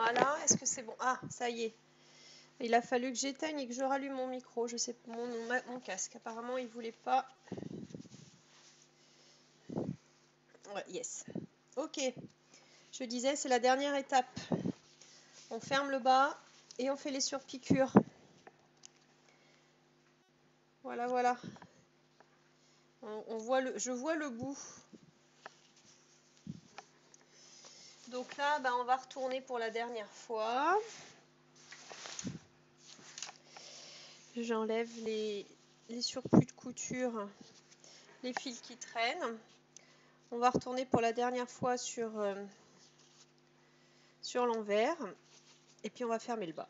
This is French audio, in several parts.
Voilà, est-ce que c'est bon? Ah, ça y est. Il a fallu que j'éteigne et que je rallume mon micro, je sais mon casque. Apparemment, il voulait pas. Ouais, yes. Ok. Je disais, c'est la dernière étape. On ferme le bas et on fait les surpiqûres. Voilà, voilà. Je vois le bout. Donc là, on va retourner pour la dernière fois. J'enlève les surplus de couture, les fils qui traînent. On va retourner pour la dernière fois sur l'envers. Et puis on va fermer le bas.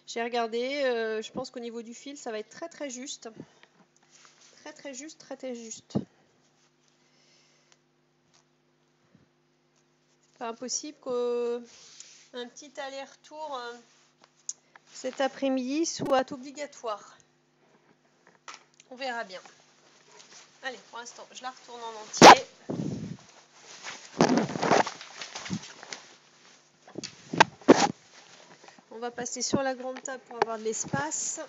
J'ai regardé, je pense qu'au niveau du fil, ça va être très très juste. Très très juste, très très juste. Pas impossible qu'un petit aller-retour cet après-midi soit obligatoire. On verra bien. Allez, pour l'instant, je la retourne en entier. On va passer sur la grande table pour avoir de l'espace.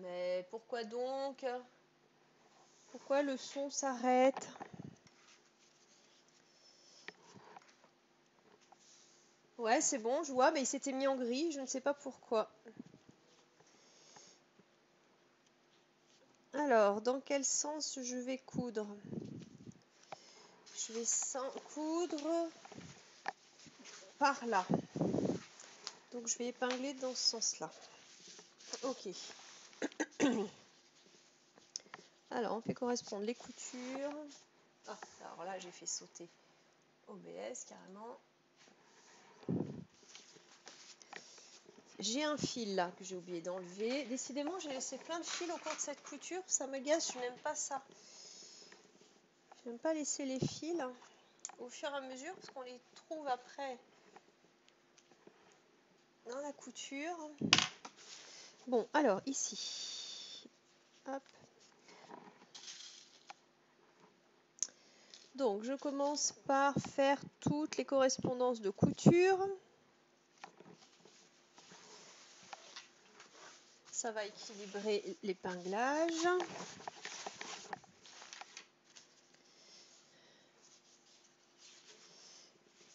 Mais pourquoi donc? Pourquoi le son s'arrête? Ouais, c'est bon, je vois, mais il s'était mis en gris, je ne sais pas pourquoi. Alors, dans quel sens je vais coudre? Je vais coudre par là. Donc, je vais épingler dans ce sens-là. Ok. Alors, on fait correspondre les coutures. Ah, alors là, j'ai fait sauter OBS carrément. J'ai un fil là que j'ai oublié d'enlever. Décidément, j'ai laissé plein de fils au cours de cette couture. Ça me gâche, je n'aime pas ça. Je n'aime pas laisser les fils au fur et à mesure parce qu'on les trouve après dans la couture. Bon, alors ici. Hop. Donc, je commence par faire toutes les correspondances de couture. Ça va équilibrer l'épinglage.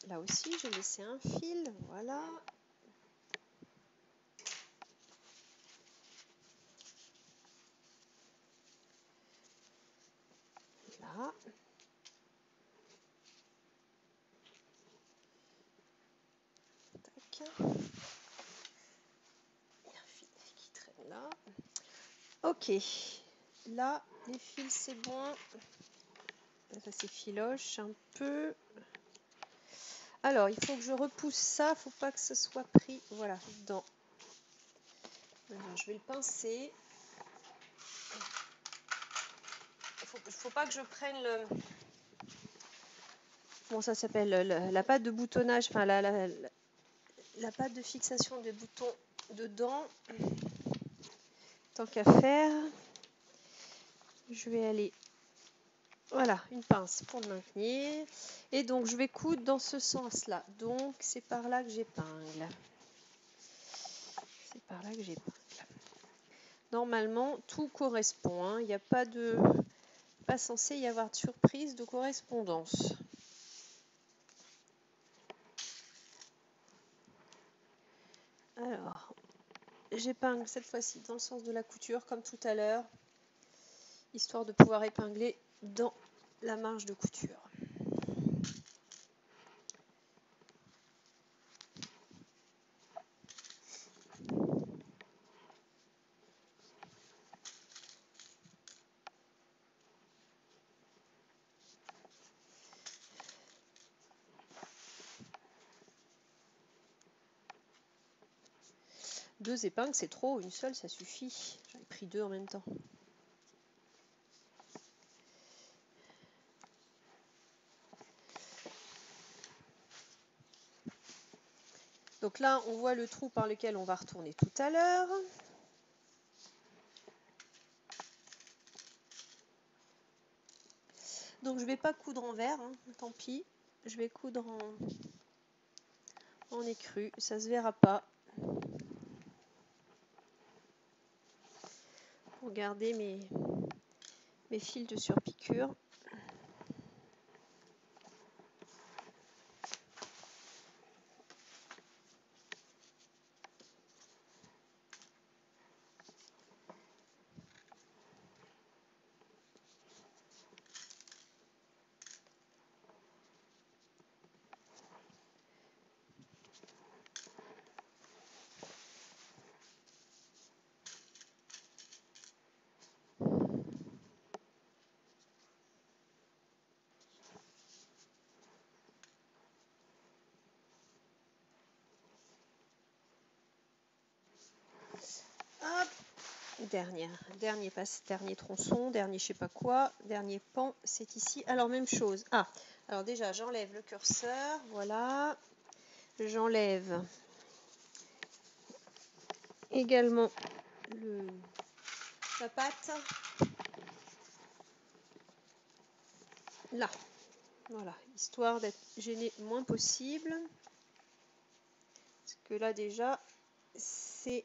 Là aussi, j'ai laissé un fil. Voilà. Là. Tac. Il y a un fil qui traîne là. Ok. Là, les fils, c'est bon. Ça s'effiloche un peu. Alors, il faut que je repousse ça. Il ne faut pas que ce soit pris. Voilà, dedans. Maintenant, je vais le pincer. Il ne faut pas que je prenne le... Comment ça s'appelle? La pâte de boutonnage. Enfin, la pâte de fixation des boutons dedans. Tant qu'à faire, je vais aller... Voilà, une pince pour le maintenir. Et donc, je vais coudre dans ce sens-là. Donc, c'est par là que j'épingle. C'est par là que j'épingle. Normalement, tout correspond. Il n'y a pas censé y avoir de surprise de correspondance. Alors, j'épingle cette fois-ci dans le sens de la couture, comme tout à l'heure, histoire de pouvoir épingler dans la marge de couture. Deux épingles, c'est trop, une seule, ça suffit. J'en ai pris deux en même temps. Donc là, on voit le trou par lequel on va retourner tout à l'heure. Donc je ne vais pas coudre en vert, hein, tant pis. Je vais coudre en écru, ça ne se verra pas. Pour garder mes fils de surpiqûre. Hop, dernier tronçon, dernier je sais pas quoi, dernier pan, c'est ici. Alors même chose. Ah, alors déjà j'enlève le curseur, voilà. J'enlève également la patte. Là, voilà, histoire d'être gêné le moins possible. Parce que là déjà, c'est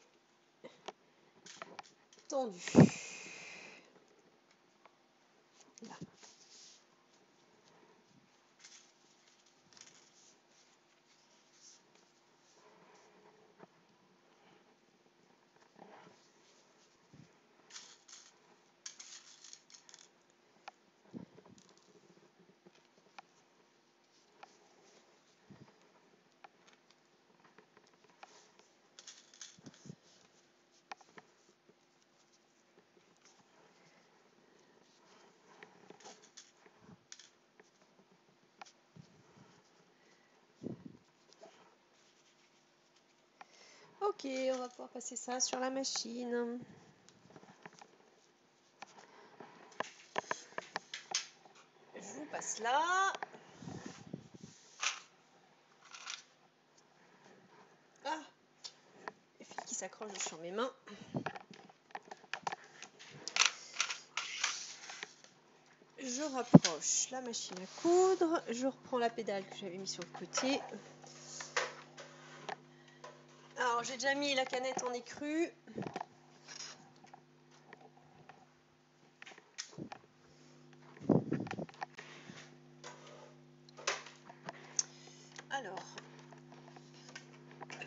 tendu. Là. Ok, on va pouvoir passer ça sur la machine. Je vous passe là. Ah, les fils qui s'accrochent sur mes mains. Je rapproche la machine à coudre. Je reprends la pédale que j'avais mise sur le côté. Alors, j'ai déjà mis la canette en écru. Alors,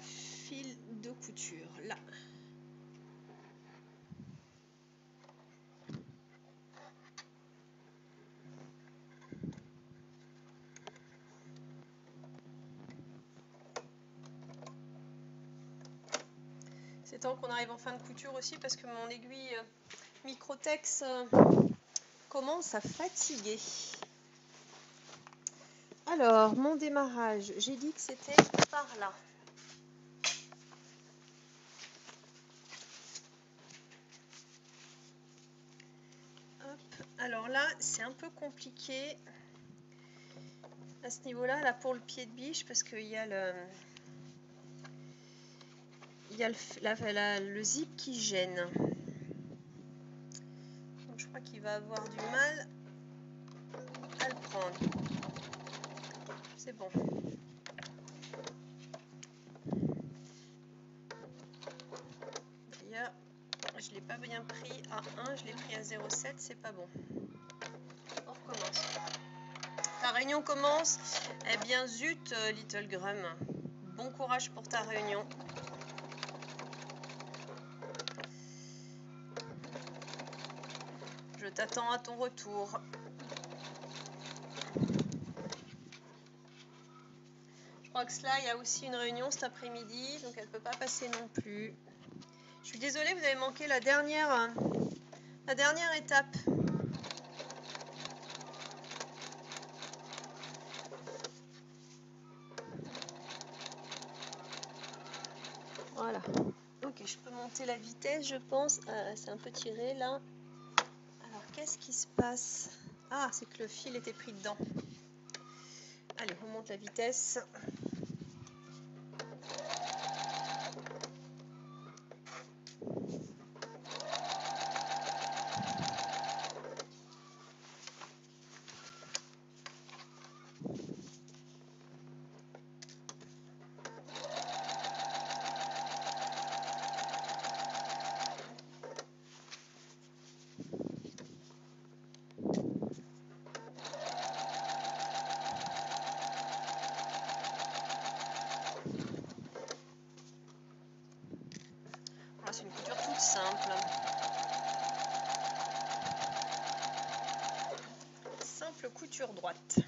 fil de couture, là. C'est temps qu'on arrive en fin de couture aussi parce que mon aiguille Microtex commence à fatiguer. Alors, mon démarrage, j'ai dit que c'était par là. Hop. Alors là, c'est un peu compliqué à ce niveau-là, là pour le pied de biche, parce qu'il y a le zip qui gêne. Donc je crois qu'il va avoir du mal à le prendre. C'est bon. D'ailleurs, je ne l'ai pas bien pris à 1, je l'ai pris à 0,7, c'est pas bon. On recommence. Ta réunion commence. Eh bien zut, Little Grum. Bon courage pour ta réunion. t'attends à ton retour. Je crois que cela, il y a aussi une réunion cet après-midi, donc elle ne peut pas passer non plus. Je suis désolée, vous avez manqué la dernière étape. Voilà. Ok, je peux monter la vitesse, je pense. Ah, c'est un peu tiré là. Alors, qu'est-ce qui se passe? Ah, c'est que le fil était pris dedans. Allez, on monte la vitesse. C'est une couture toute simple. Simple couture droite.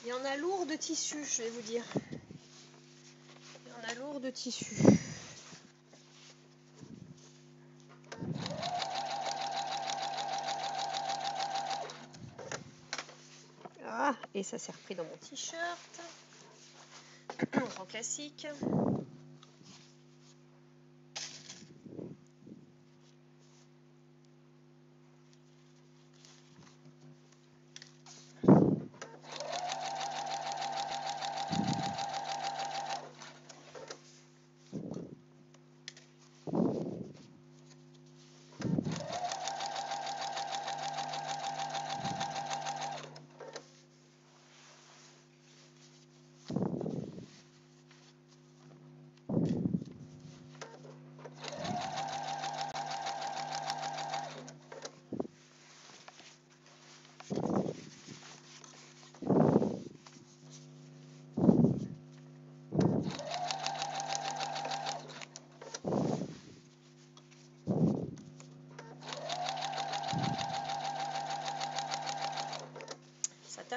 Il y en a lourd de tissu, je vais vous dire. Il y en a lourd de tissu. Ah, et ça s'est repris dans mon t-shirt. Grand classique.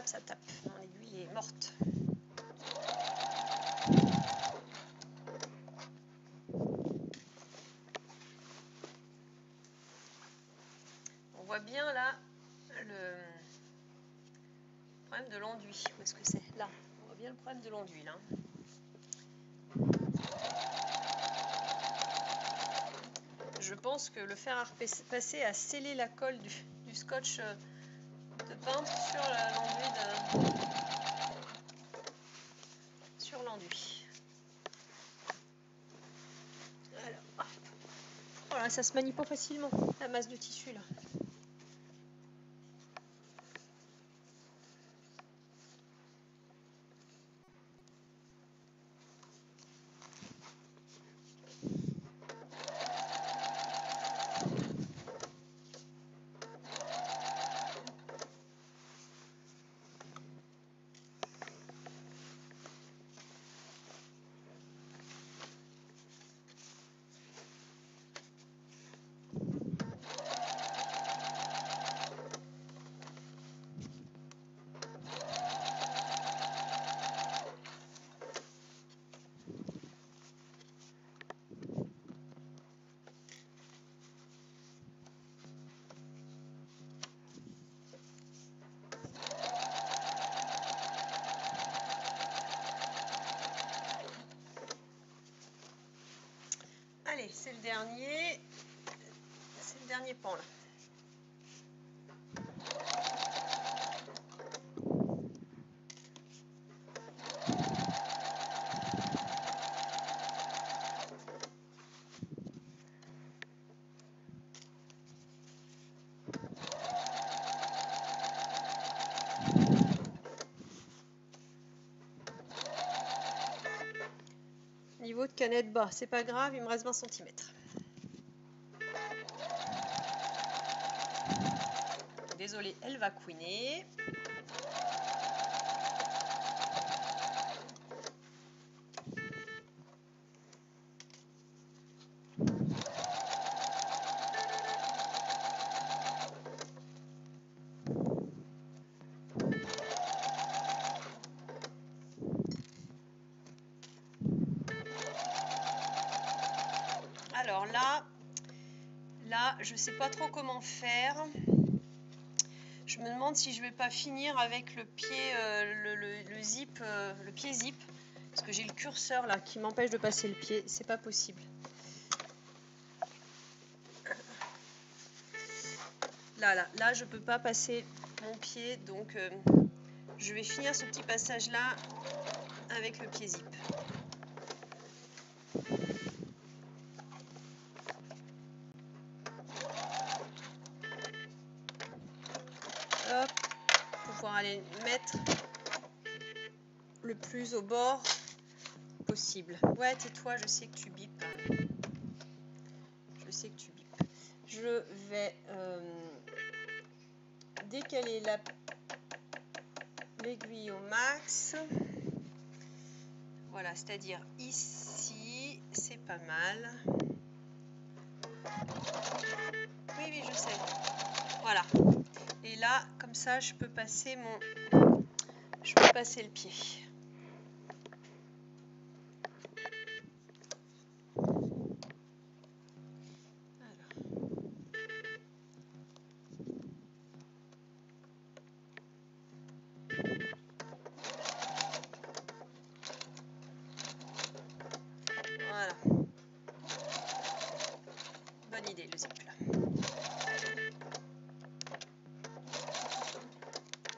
Ça tape. Mon aiguille est morte. On voit bien là le problème de l'enduit. Où est-ce que c'est? Là. On voit bien le problème de l'enduit là. Je pense que le fer à repasser a scellé la colle du scotch de peintre sur l'enduit. Alors, voilà, ça se manie pas facilement, la masse de tissu là. Allez, c'est le dernier pan là. niveau de canette bas. C'est pas grave, il me reste 20 cm. Désolée, elle va couiner. Alors là, je sais pas trop comment faire. Je me demande si je vais pas finir avec le pied, le zip, le pied zip, parce que j'ai le curseur là qui m'empêche de passer le pied. C'est pas possible. Là, je peux pas passer mon pied, donc je vais finir ce petit passage là avec le pied zip. Hop, pour pouvoir aller mettre le plus au bord possible. Ouais, tais-toi, je sais que tu bipes. Je sais que tu bipes. Je vais décaler l'aiguille au max. Voilà, c'est-à-dire ici, c'est pas mal. Oui, je sais. Voilà. Et là, comme ça, je peux passer le pied. Voilà. Bonne idée, le zip là.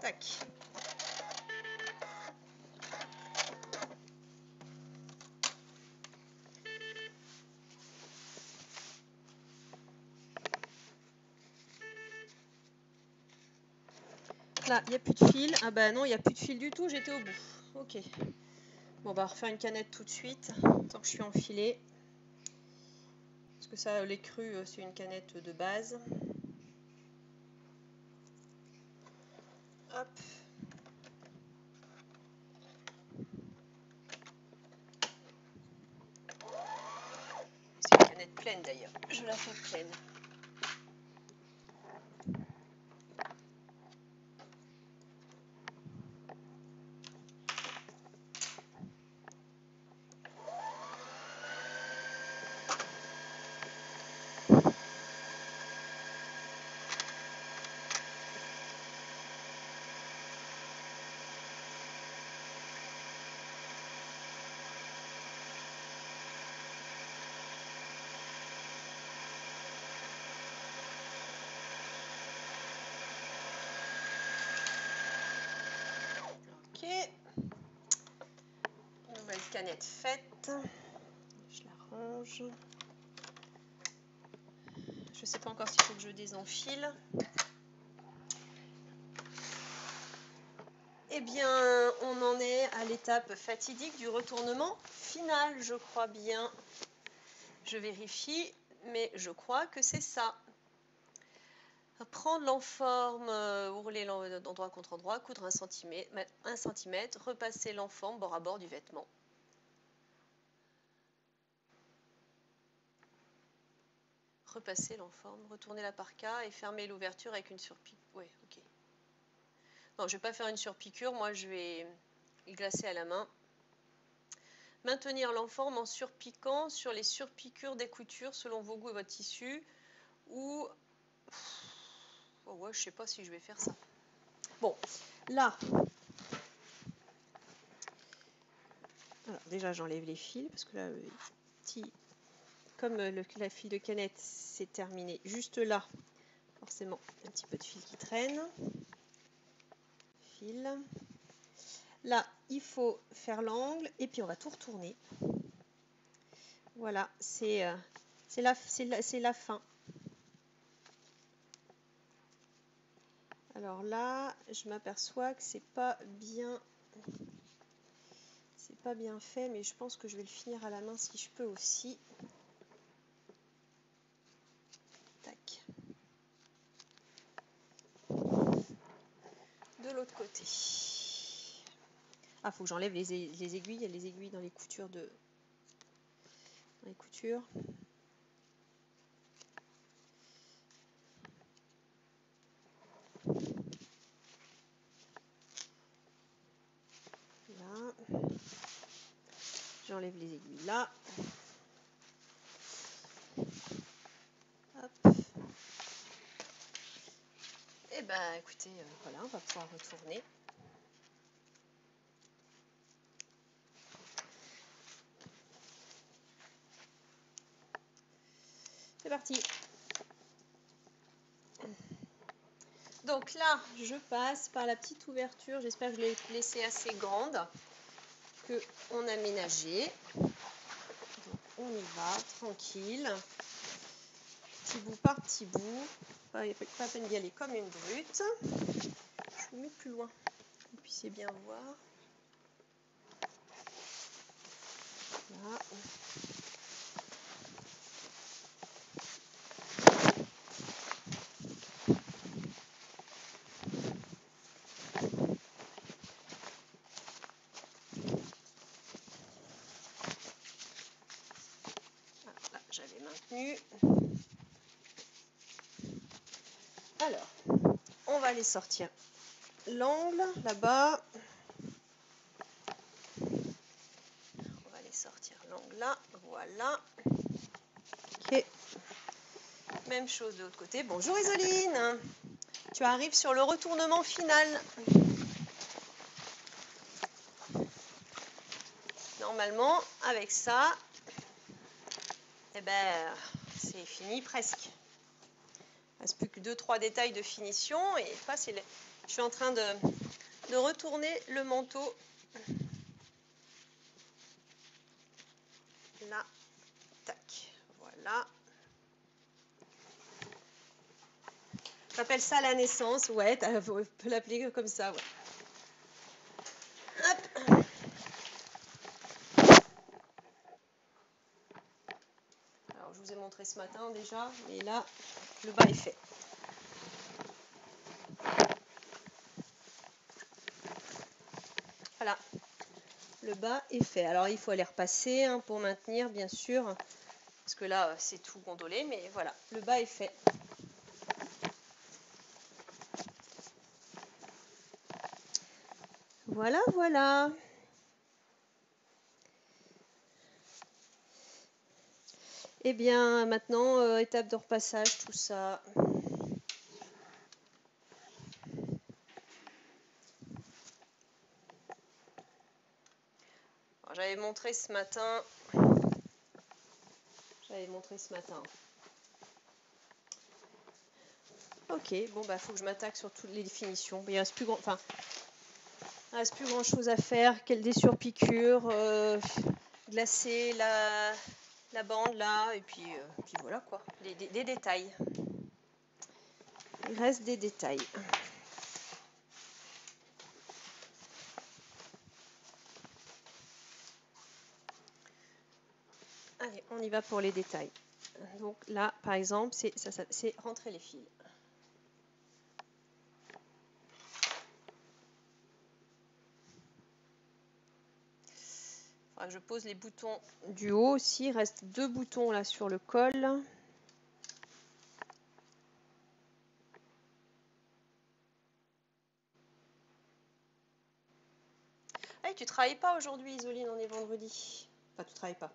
Tac. Là, il n'y a plus de fil. Ah bah non, il n'y a plus de fil du tout, j'étais au bout. Ok. Bon, on va refaire une canette tout de suite, tant que je suis enfilée. Parce que ça, les crus, c'est une canette de base. Hop. C'est une canette pleine d'ailleurs. Je la fais pleine. Ok. Nouvelle canette faite. Je la range. Je ne sais pas encore s'il faut que je désenfile. Eh bien, on en est à l'étape fatidique du retournement final, je crois bien. Je vérifie, mais je crois que c'est ça. Prendre l'enforme, ourler d'endroit contre endroit, coudre 1 cm, repasser l'enforme bord à bord du vêtement. Repasser l'enforme, retourner la parka et fermer l'ouverture avec une surpiqûre. Ouais, ok. Non, je ne vais pas faire une surpiqûre, moi je vais glacer à la main. Maintenir l'enforme en surpiquant sur les surpiqûres des coutures selon vos goûts et votre tissu. Ou... Oh ouais, je ne sais pas si je vais faire ça. Bon, là... Alors, déjà, j'enlève les fils, parce que là, comme la fil de canette, c'est terminé juste là. Forcément, un petit peu de fil qui traîne. Fil. Là, il faut faire l'angle, et puis on va tout retourner. Voilà, c'est la fin. Alors là, je m'aperçois que c'est pas bien C'est pas bien fait, mais je pense que je vais le finir à la main si je peux aussi. Tac. De l'autre côté. Ah, faut que j'enlève les aiguilles. Il y a les aiguilles dans les coutures de... Dans les coutures. Là. J'enlève les aiguilles là. Hop. Et ben écoutez, voilà, on va pouvoir retourner. C'est parti. Donc là, je passe par la petite ouverture. J'espère que je l'ai laissée assez grande, qu'on a aménagée. Donc, on y va, tranquille. Petit bout par petit bout. Il n'y a pas la peine d'y aller comme une brute. Je vous mets plus loin, que vous puissiez bien voir. Là. Là, j'avais maintenu. Alors, on va aller sortir l'angle là-bas. On va aller sortir l'angle là. Voilà. Ok. Même chose de l'autre côté. Bonjour Isoline. Tu arrives sur le retournement final. Normalement, avec ça, eh ben, c'est fini presque. Il ne reste plus que 2-3 détails de finition. Et là, je suis en train de retourner le manteau. Là, tac, voilà. J'appelle ça la naissance, ouais, on peut l'appeler comme ça, ouais. Hop. Alors, je vous ai montré ce matin déjà, mais là, le bas est fait. Voilà, le bas est fait. Alors, il faut aller repasser hein, pour maintenir, bien sûr, parce que là, c'est tout gondolé, mais voilà, le bas est fait. Voilà, voilà. Et bien, maintenant, étape de repassage, tout ça. J'avais montré ce matin. Ok, bon bah faut que je m'attaque sur toutes les finitions. Il reste plus grand chose à faire, des surpiqûres, glacer la bande là, et puis voilà quoi, des détails. Il reste des détails. Allez, on y va pour les détails. Donc là, par exemple, c'est rentrer les fils. Il faudra que je pose les boutons du haut aussi. Il reste 2 boutons là sur le col. Hey, tu travailles pas aujourd'hui, Isoline, on est vendredi. Enfin, tu travailles pas.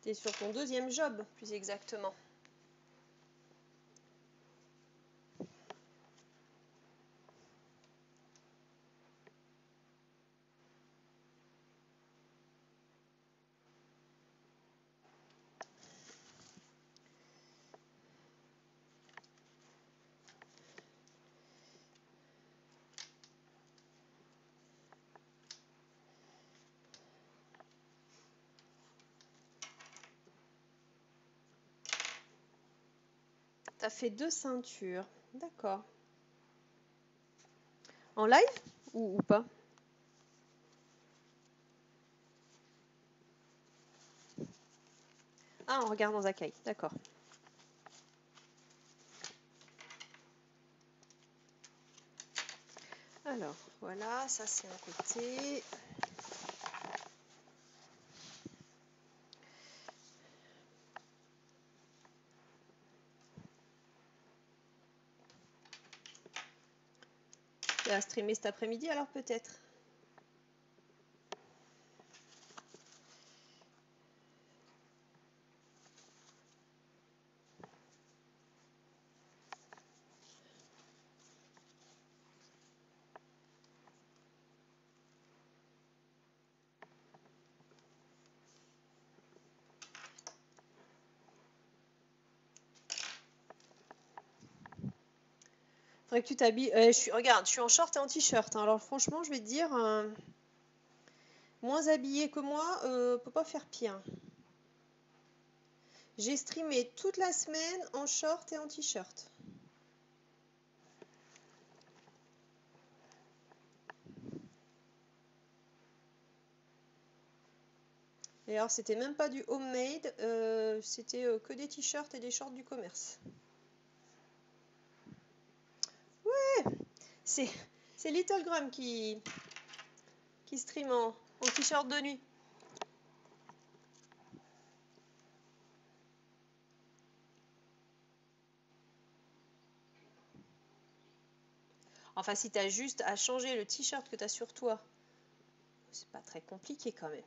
Tu es sur ton 2e job, plus exactement. Tu as fait 2 ceintures. D'accord. En live ou pas? Ah, en regardant Zakai, d'accord. Alors, voilà, ça c'est un côté. Tu vas streamer cet après-midi alors peut-être? Faudrait que tu t'habilles. Regarde, je suis en short et en t-shirt, hein. Alors franchement, je vais te dire, moins habillé que moi, peut pas faire pire. J'ai streamé toute la semaine en short et en t-shirt. Et alors, c'était même pas du homemade, c'était que des t-shirts et des shorts du commerce. Ouais, c'est Little Grum qui stream en t-shirt de nuit. Enfin, si tu as juste à changer le t-shirt que tu as sur toi, c'est pas très compliqué quand même.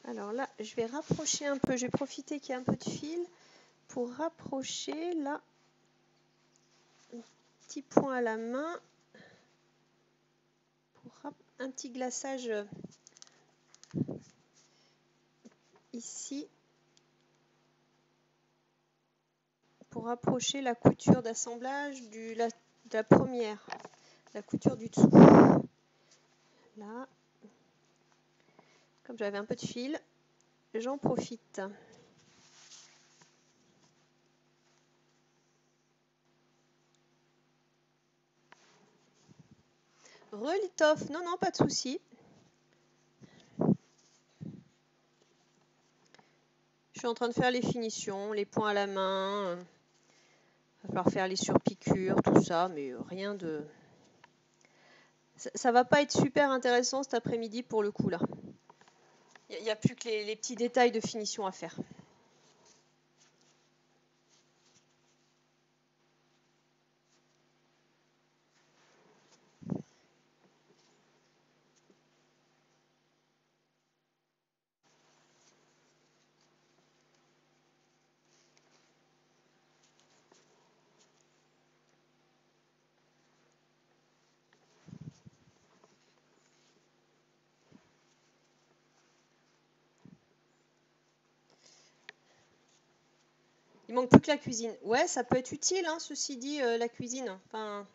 Alors là, je vais rapprocher un peu. Je vais profiter qu'il y a un peu de fil pour rapprocher là. Un petit point à la main. Pour un petit glaçage ici. Pour rapprocher la couture d'assemblage de la première. La couture du dessous. Là. Comme j'avais un peu de fil, j'en profite. Relitoff, non, non, pas de souci. Je suis en train de faire les finitions, les points à la main. Il va falloir faire les surpiqûres, tout ça, mais rien de... Ça va pas être super intéressant cet après-midi pour le coup là. Il n'y a plus que les petits détails de finition à faire. Il manque plus que la cuisine. Ouais, ça peut être utile, hein, ceci dit, la cuisine. Enfin,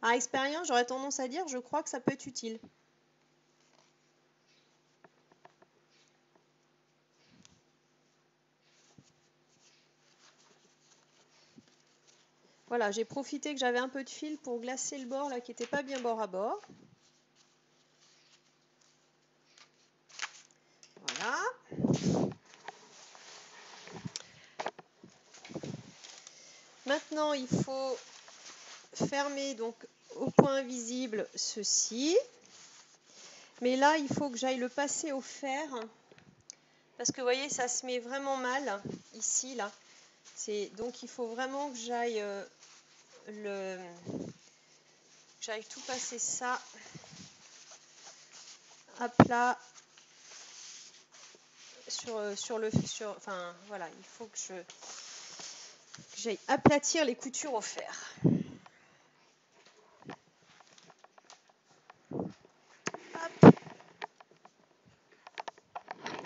par expérience, j'aurais tendance à dire, je crois que ça peut être utile. Voilà, j'ai profité que j'avais un peu de fil pour glacer le bord là qui n'était pas bien bord à bord. Voilà. Maintenant, il faut fermer donc au point visible ceci. Mais là, il faut que j'aille le passer au fer. Parce que vous voyez, ça se met vraiment mal ici, là. Donc il faut vraiment que j'aille tout passer ça à plat enfin voilà, il faut que j'aille aplatir les coutures au fer. Hop.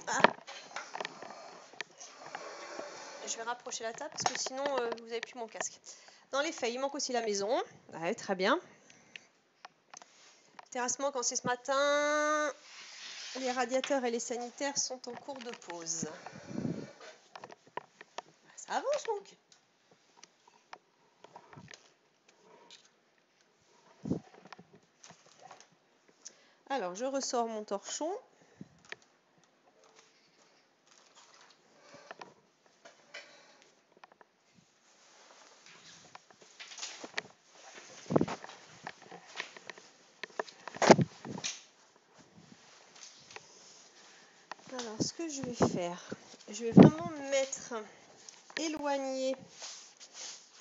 Ah. Je vais rapprocher la table parce que sinon vous n'avez plus mon casque. Dans les faits, il manque aussi la maison. Ouais, très bien. Terrassement, quand c'est ce matin, les radiateurs et les sanitaires sont en cours de pause. Ça avance donc. Alors, je ressors mon torchon. Alors, ce que je vais faire, je vais vraiment me mettre éloigné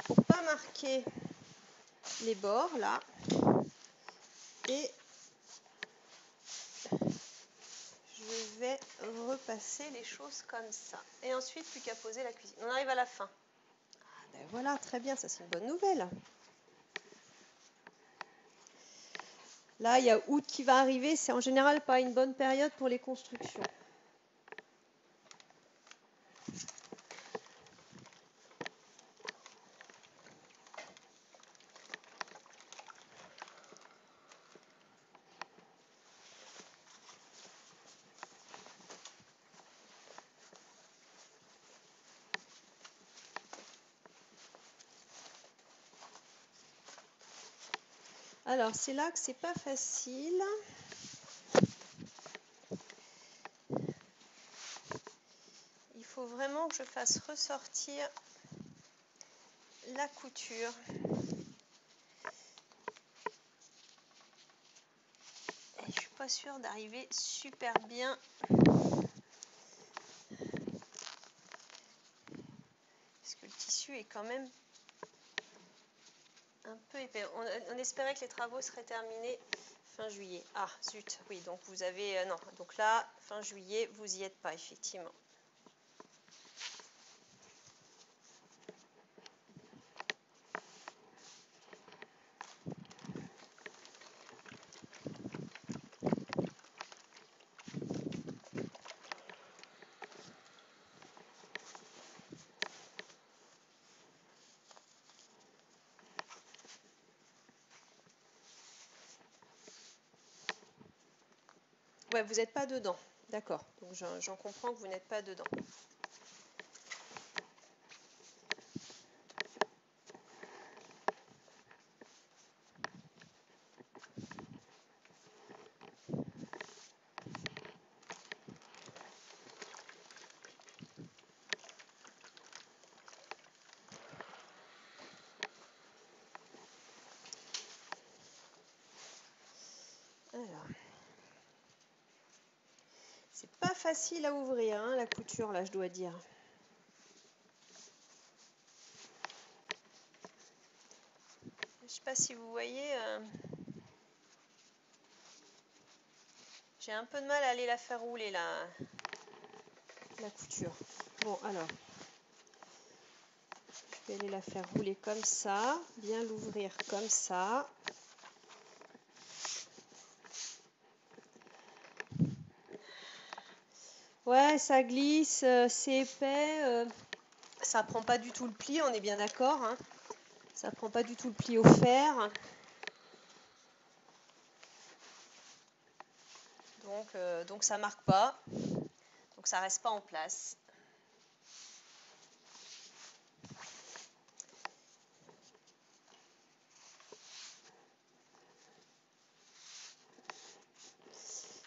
pour pas marquer les bords là. Et je vais repasser les choses comme ça. Et ensuite, plus qu'à poser la cuisine. On arrive à la fin. Ah, ben voilà, très bien, ça c'est une bonne nouvelle. Là, il y a août qui va arriver. C'est en général pas une bonne période pour les constructions. Alors, c'est là que c'est pas facile. Il faut vraiment que je fasse ressortir la couture. Et je suis pas sûre d'arriver super bien. Parce que le tissu est quand même un peu épais. On espérait que les travaux seraient terminés fin juillet. Ah, zut, oui, donc vous avez... non, donc là, fin juillet, vous n'y êtes pas, effectivement. Ouais, vous n'êtes pas dedans. D'accord. Donc j'en comprends que vous n'êtes pas dedans. Alors. C'est pas facile à ouvrir, hein, la couture, là, je dois dire. Je sais pas si vous voyez, j'ai un peu de mal à aller la faire rouler, la couture. Bon, alors, je vais aller la faire rouler comme ça, bien l'ouvrir comme ça. Ouais, ça glisse, c'est épais, ça prend pas du tout le pli, on est bien d'accord, hein. Ça prend pas du tout le pli au fer. Donc ça marque pas, donc ça reste pas en place.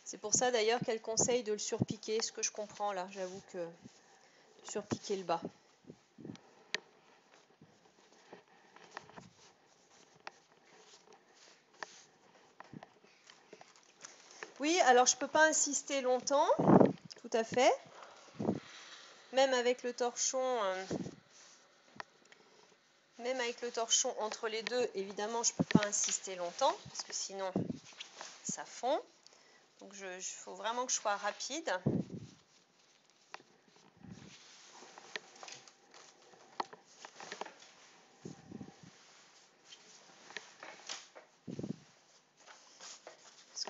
C'est pour ça d'ailleurs qu'elle conseille de le surpiquer, ce que je comprends là, j'avoue que surpiquer le bas. Oui, alors je peux pas insister longtemps, tout à fait. Même avec le torchon, entre les deux, évidemment, je peux pas insister longtemps parce que sinon ça fond. Donc il faut vraiment que je sois rapide.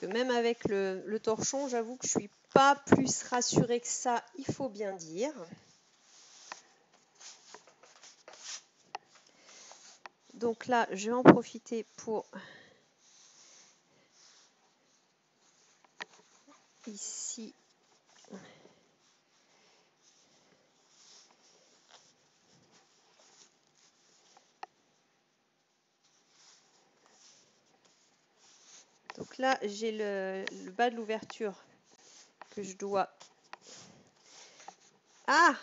que même avec le torchon, j'avoue que je suis pas plus rassurée que ça, il faut bien dire. Donc là, je vais en profiter pour ici donc là, j'ai le bas de l'ouverture que je dois... Ah!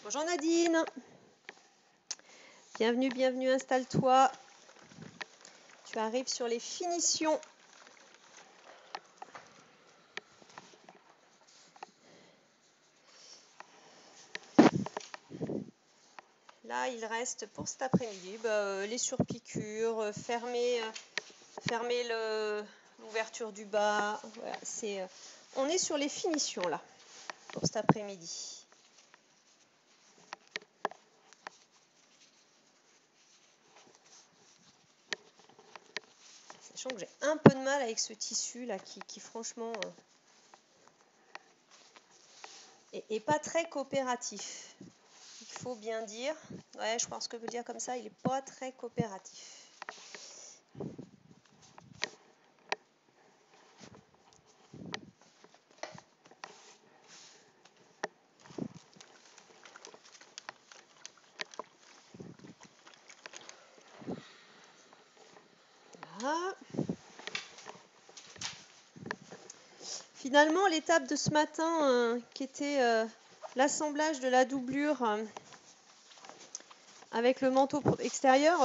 Bonjour Nadine! Bienvenue, bienvenue, installe-toi. Tu arrives sur les finitions. Là, il reste pour cet après-midi les surpiqûres, fermer l'ouverture du bas. Voilà, on est sur les finitions là pour cet après-midi. Sachant que j'ai un peu de mal avec ce tissu là qui franchement est pas très coopératif. Il faut bien dire. Ouais, je pense que je peux dire comme ça, il n'est pas très coopératif. Voilà. Finalement, l'étape de ce matin, qui était l'assemblage de la doublure avec le manteau extérieur,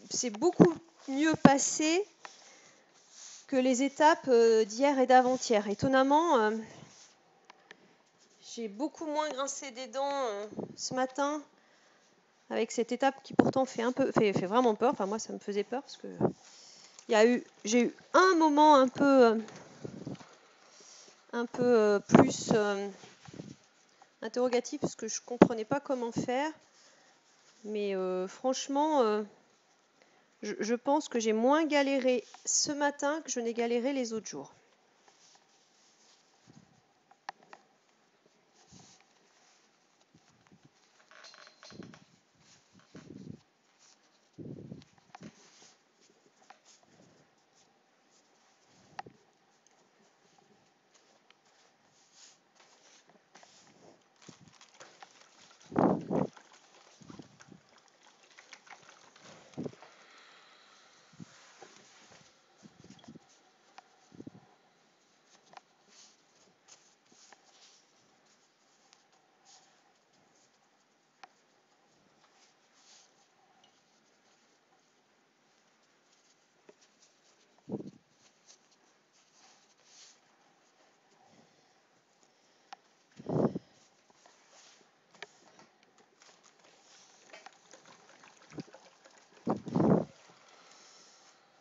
c'est beaucoup mieux passé que les étapes d'hier et d'avant-hier. Étonnamment, j'ai beaucoup moins grincé des dents ce matin avec cette étape qui pourtant fait vraiment peur. Enfin, moi, ça me faisait peur parce que j'ai eu un moment un peu plus interrogatif parce que je ne comprenais pas comment faire. Mais franchement, je pense que j'ai moins galéré ce matin que je n'ai galéré les autres jours.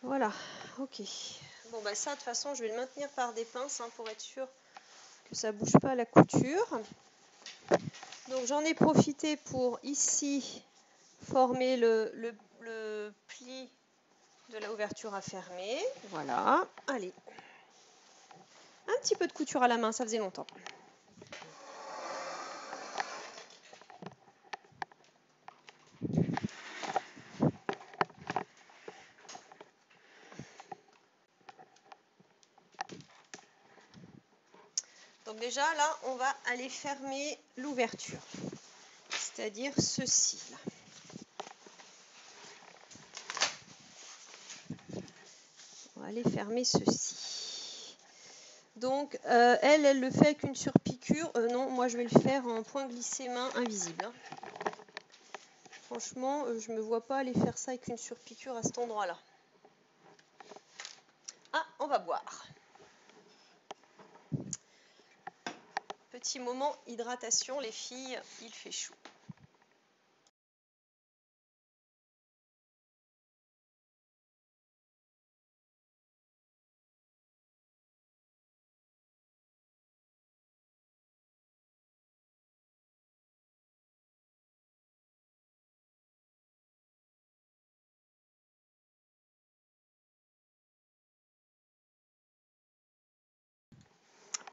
Voilà, ok. Bon, bah ça, de toute façon, je vais le maintenir par des pinces pour être sûr que ça ne bouge pas à la couture. Donc, j'en ai profité pour ici former le pli de l'ouverture à fermer. Voilà, allez. Un petit peu de couture à la main, ça faisait longtemps. Donc déjà, là, on va aller fermer l'ouverture, c'est-à-dire ceci, là. On va aller fermer ceci. Donc, elle le fait avec une surpiqûre. Non, moi, je vais le faire en point glissé main invisible. Franchement, je ne me vois pas aller faire ça avec une surpiqûre à cet endroit-là. Ah, on va boire. Petit moment hydratation, les filles, il fait chaud.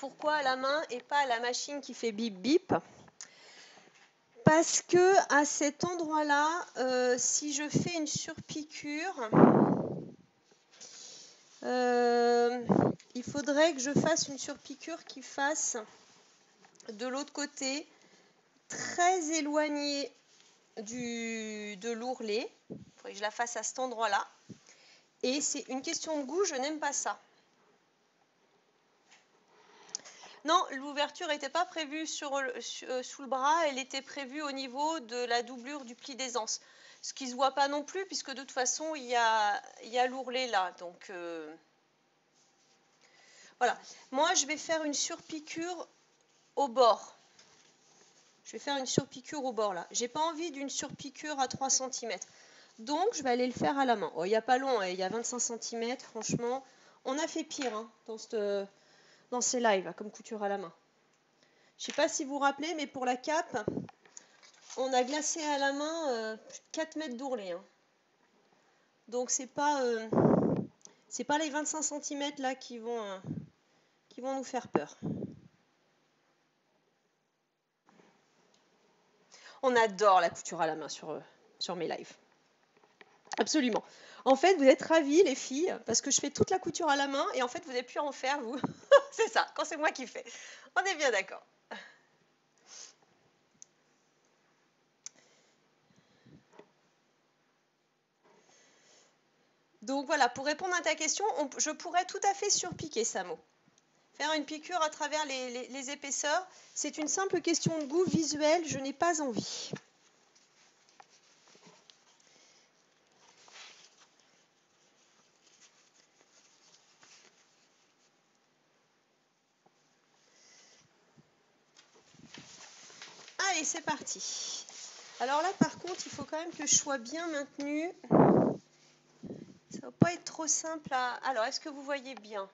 pourquoi à la main et pas à la machine qui fait bip bip? Parce que à cet endroit-là, si je fais une surpiqûre, il faudrait que je fasse une surpiqûre qui fasse de l'autre côté, très éloignée de l'ourlet. Il faudrait que je la fasse à cet endroit-là. Et c'est une question de goût, je n'aime pas ça. Non, l'ouverture n'était pas prévue sous le bras, elle était prévue au niveau de la doublure du pli d'aisance. Ce qui ne se voit pas non plus, puisque de toute façon, il y a l'ourlet là. Donc, voilà. Moi, je vais faire une surpiqûre au bord. Je vais faire une surpiqûre au bord là. J'ai pas envie d'une surpiqûre à 3 cm. Donc, je vais aller le faire à la main. Oh, il n'y a pas long, hein, il y a 25 cm. Franchement, on a fait pire hein, dans ces lives, comme couture à la main. Je ne sais pas si vous vous rappelez, mais pour la cape, on a glacé à la main 4 mètres d'ourlet. Hein. Donc, c'est pas les 25 cm là qui vont nous faire peur. On adore la couture à la main sur mes lives. Absolument. En fait, vous êtes ravis, les filles, parce que je fais toute la couture à la main et en fait, vous n'avez plus à en faire, vous. C'est ça, quand c'est moi qui fais. On est bien d'accord. Donc voilà, pour répondre à ta question, je pourrais tout à fait surpiquer, Samo. Faire une piqûre à travers les épaisseurs, c'est une simple question de goût visuel, je n'ai pas envie. Allez, c'est parti. Alors là, par contre, il faut quand même que je sois bien maintenue. Ça ne va pas être trop simple à... Alors, est-ce que vous voyez bien?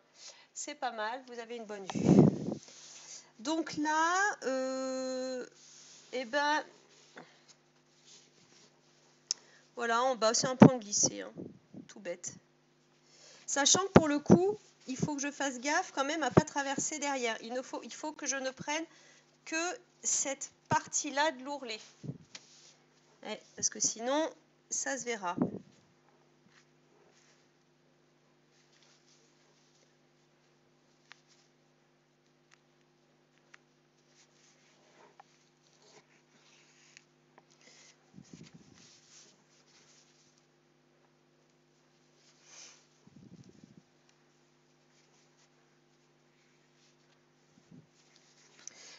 C'est pas mal, vous avez une bonne vue. Donc là, eh ben, voilà, en bas, c'est un point glissé, hein, tout bête. Sachant que pour le coup, il faut que je fasse gaffe quand même à ne pas traverser derrière. Il faut que je ne prenne que cette partie-là de l'ourlet. Ouais, parce que sinon, ça se verra.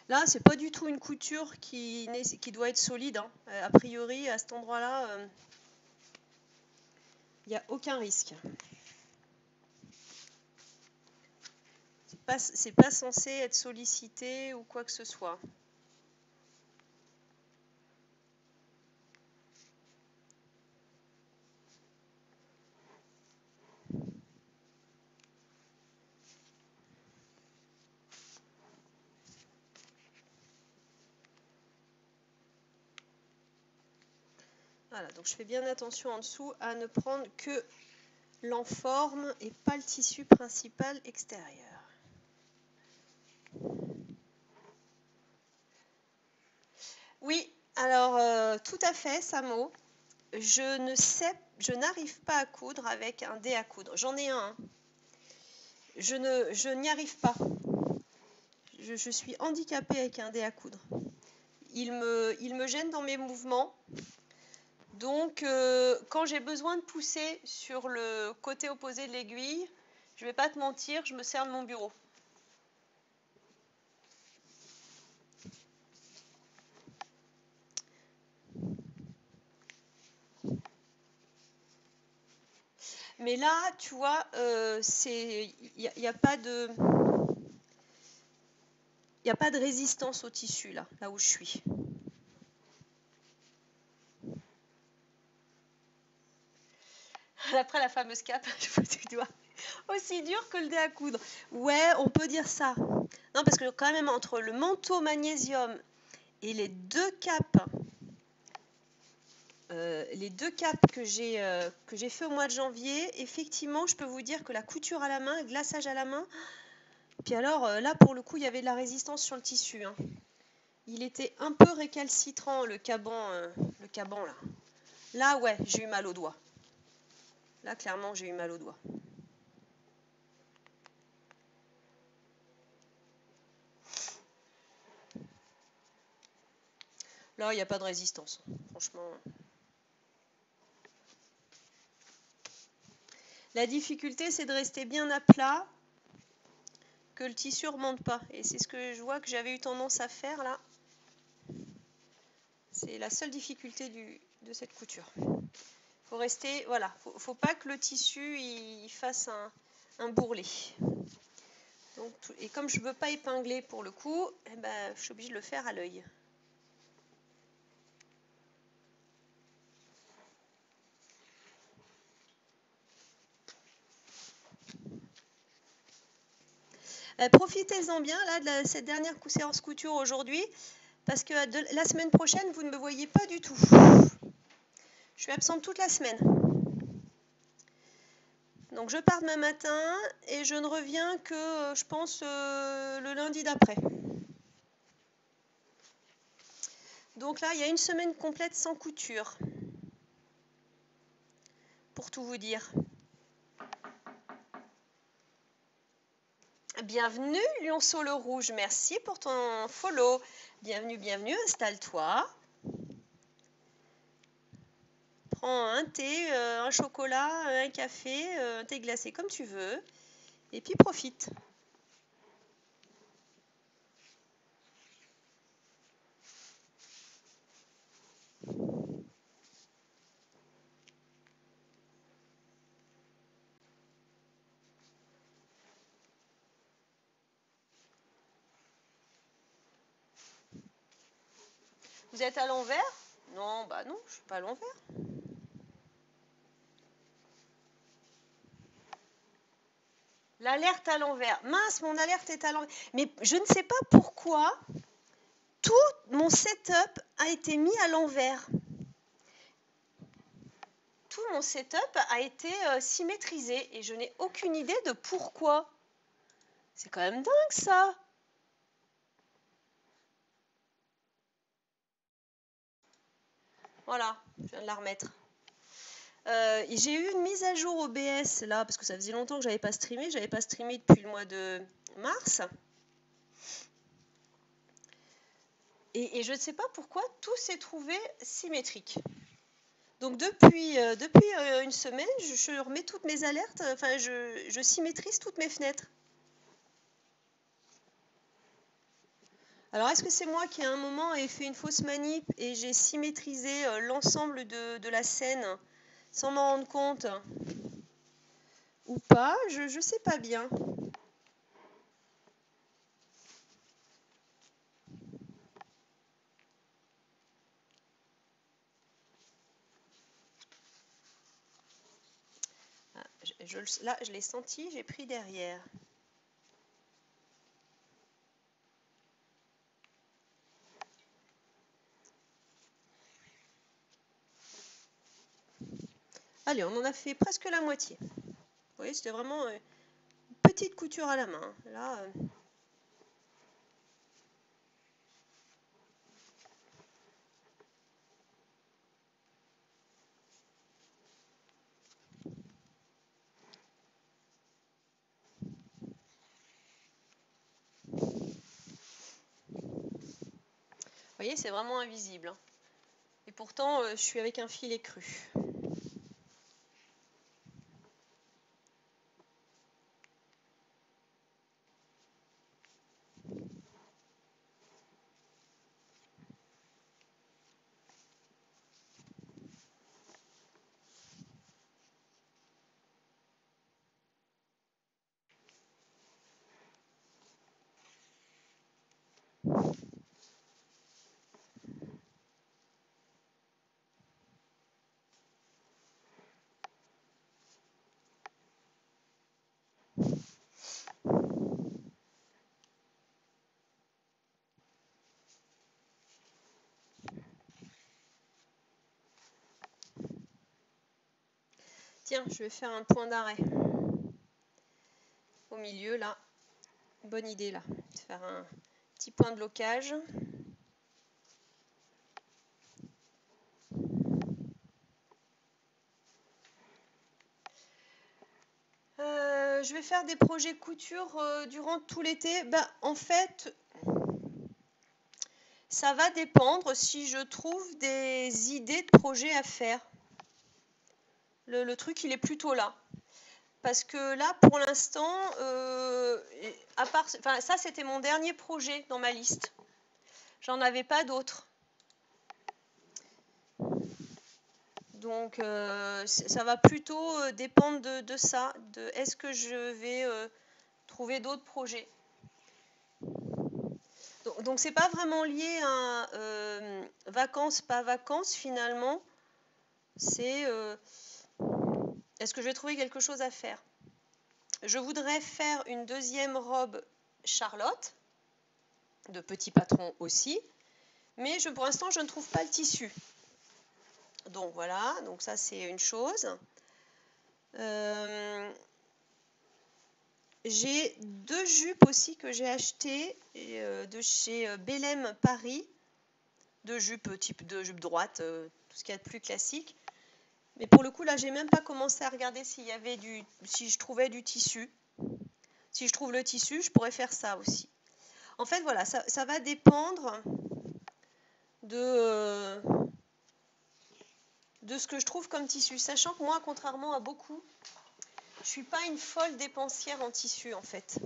Là, c'est pas du tout une couture qui doit être solide. Hein. A priori, à cet endroit-là, il n'y a aucun risque. C'est pas censé être sollicité ou quoi que ce soit. Voilà, donc je fais bien attention en dessous à ne prendre que l'enforme et pas le tissu principal extérieur. Oui, alors tout à fait, Samo. Je n'arrive pas à coudre avec un dé à coudre. J'en ai un. Hein. Je n'y arrive pas. Je suis handicapée avec un dé à coudre. Il me gêne dans mes mouvements. Donc, quand j'ai besoin de pousser sur le côté opposé de l'aiguille, je ne vais pas te mentir, je me sers de mon bureau. Mais là, tu vois, il n'y a pas de... Il n'y a pas de résistance au tissu, là où je suis. Après la fameuse cape, je vois du doigt. Aussi dur que le dé à coudre. Ouais, on peut dire ça. Non, parce que quand même, entre le manteau magnésium et les deux capes que j'ai fait au mois de janvier, effectivement, je peux vous dire que la couture à la main, le glaçage à la main, Puis alors, là, pour le coup, il y avait de la résistance sur le tissu, hein. Il était un peu récalcitrant, le caban là. Là, ouais, j'ai eu mal au doigt. Là, clairement, j'ai eu mal au doigt. Là, il n'y a pas de résistance, franchement. La difficulté, c'est de rester bien à plat, que le tissu ne remonte pas. Et c'est ce que je vois que j'avais eu tendance à faire là. C'est la seule difficulté de cette couture. Faut rester, voilà, faut pas que le tissu il fasse un bourrelet. Donc, et comme je ne veux pas épingler pour le coup, eh ben, je suis obligée de le faire à l'œil. Profitez-en bien là, de cette dernière séance couture aujourd'hui, parce que la semaine prochaine, vous ne me voyez pas du tout. Je suis absente toute la semaine. Donc je pars demain matin et je ne reviens que, je pense, le lundi d'après. Donc là, il y a une semaine complète sans couture, pour tout vous dire. Bienvenue, Lionceau le Rouge, merci pour ton follow. Bienvenue, bienvenue, installe-toi. Prends un thé, un chocolat, un café, un thé glacé comme tu veux. Et puis profite. Vous êtes à l'envers? Non, bah non, je suis pas à l'envers. L'alerte à l'envers. Mince, mon alerte est à l'envers. Mais je ne sais pas pourquoi tout mon setup a été mis à l'envers. Tout mon setup a été symétrisé et je n'ai aucune idée de pourquoi. C'est quand même dingue ça. Voilà, je viens de la remettre. J'ai eu une mise à jour OBS là, parce que ça faisait longtemps que j'avais pas streamé. J'avais pas streamé depuis le mois de mars. Et je ne sais pas pourquoi tout s'est trouvé symétrique. Donc depuis une semaine, je remets toutes mes alertes, enfin je symétrise toutes mes fenêtres. Alors est-ce que c'est moi qui à un moment ai fait une fausse manip et j'ai symétrisé l'ensemble de la scène sans m'en rendre compte ou pas? Je ne sais pas bien. Ah, là, je l'ai senti, j'ai pris derrière. Allez, on en a fait presque la moitié. Vous voyez, c'était vraiment une petite couture à la main. Là, vous voyez, c'est vraiment invisible, hein. Et pourtant, je suis avec un filet cru. Tiens, je vais faire un point d'arrêt. Au milieu, là. bonne idée là, de faire un petit point de blocage. Je vais faire des projets couture durant tout l'été. Ben, en fait, ça va dépendre si je trouve des idées de projets à faire. Le truc, il est plutôt là. Parce que là, pour l'instant, à part, enfin, ça, c'était mon dernier projet dans ma liste. J'en avais pas d'autres. Donc, ça va plutôt dépendre de ça, de est-ce que je vais trouver d'autres projets. Donc, c'est pas vraiment lié à vacances, pas vacances, finalement. C'est est-ce que je vais trouver quelque chose à faire. Je voudrais faire une deuxième robe Charlotte, de petit patron aussi, mais pour l'instant, je ne trouve pas le tissu. Donc voilà, donc ça c'est une chose. J'ai 2 jupes aussi que j'ai achetées de chez Bellem Paris. 2 jupes type de jupe droite, tout ce qu'il y a de plus classique. Mais pour le coup là, j'ai même pas commencé à regarder si je trouvais du tissu. Si je trouve le tissu, je pourrais faire ça aussi. En fait, voilà, ça va dépendre de ce que je trouve comme tissu. Sachant que moi, contrairement à beaucoup, je ne suis pas une folle dépensière en tissu, en fait.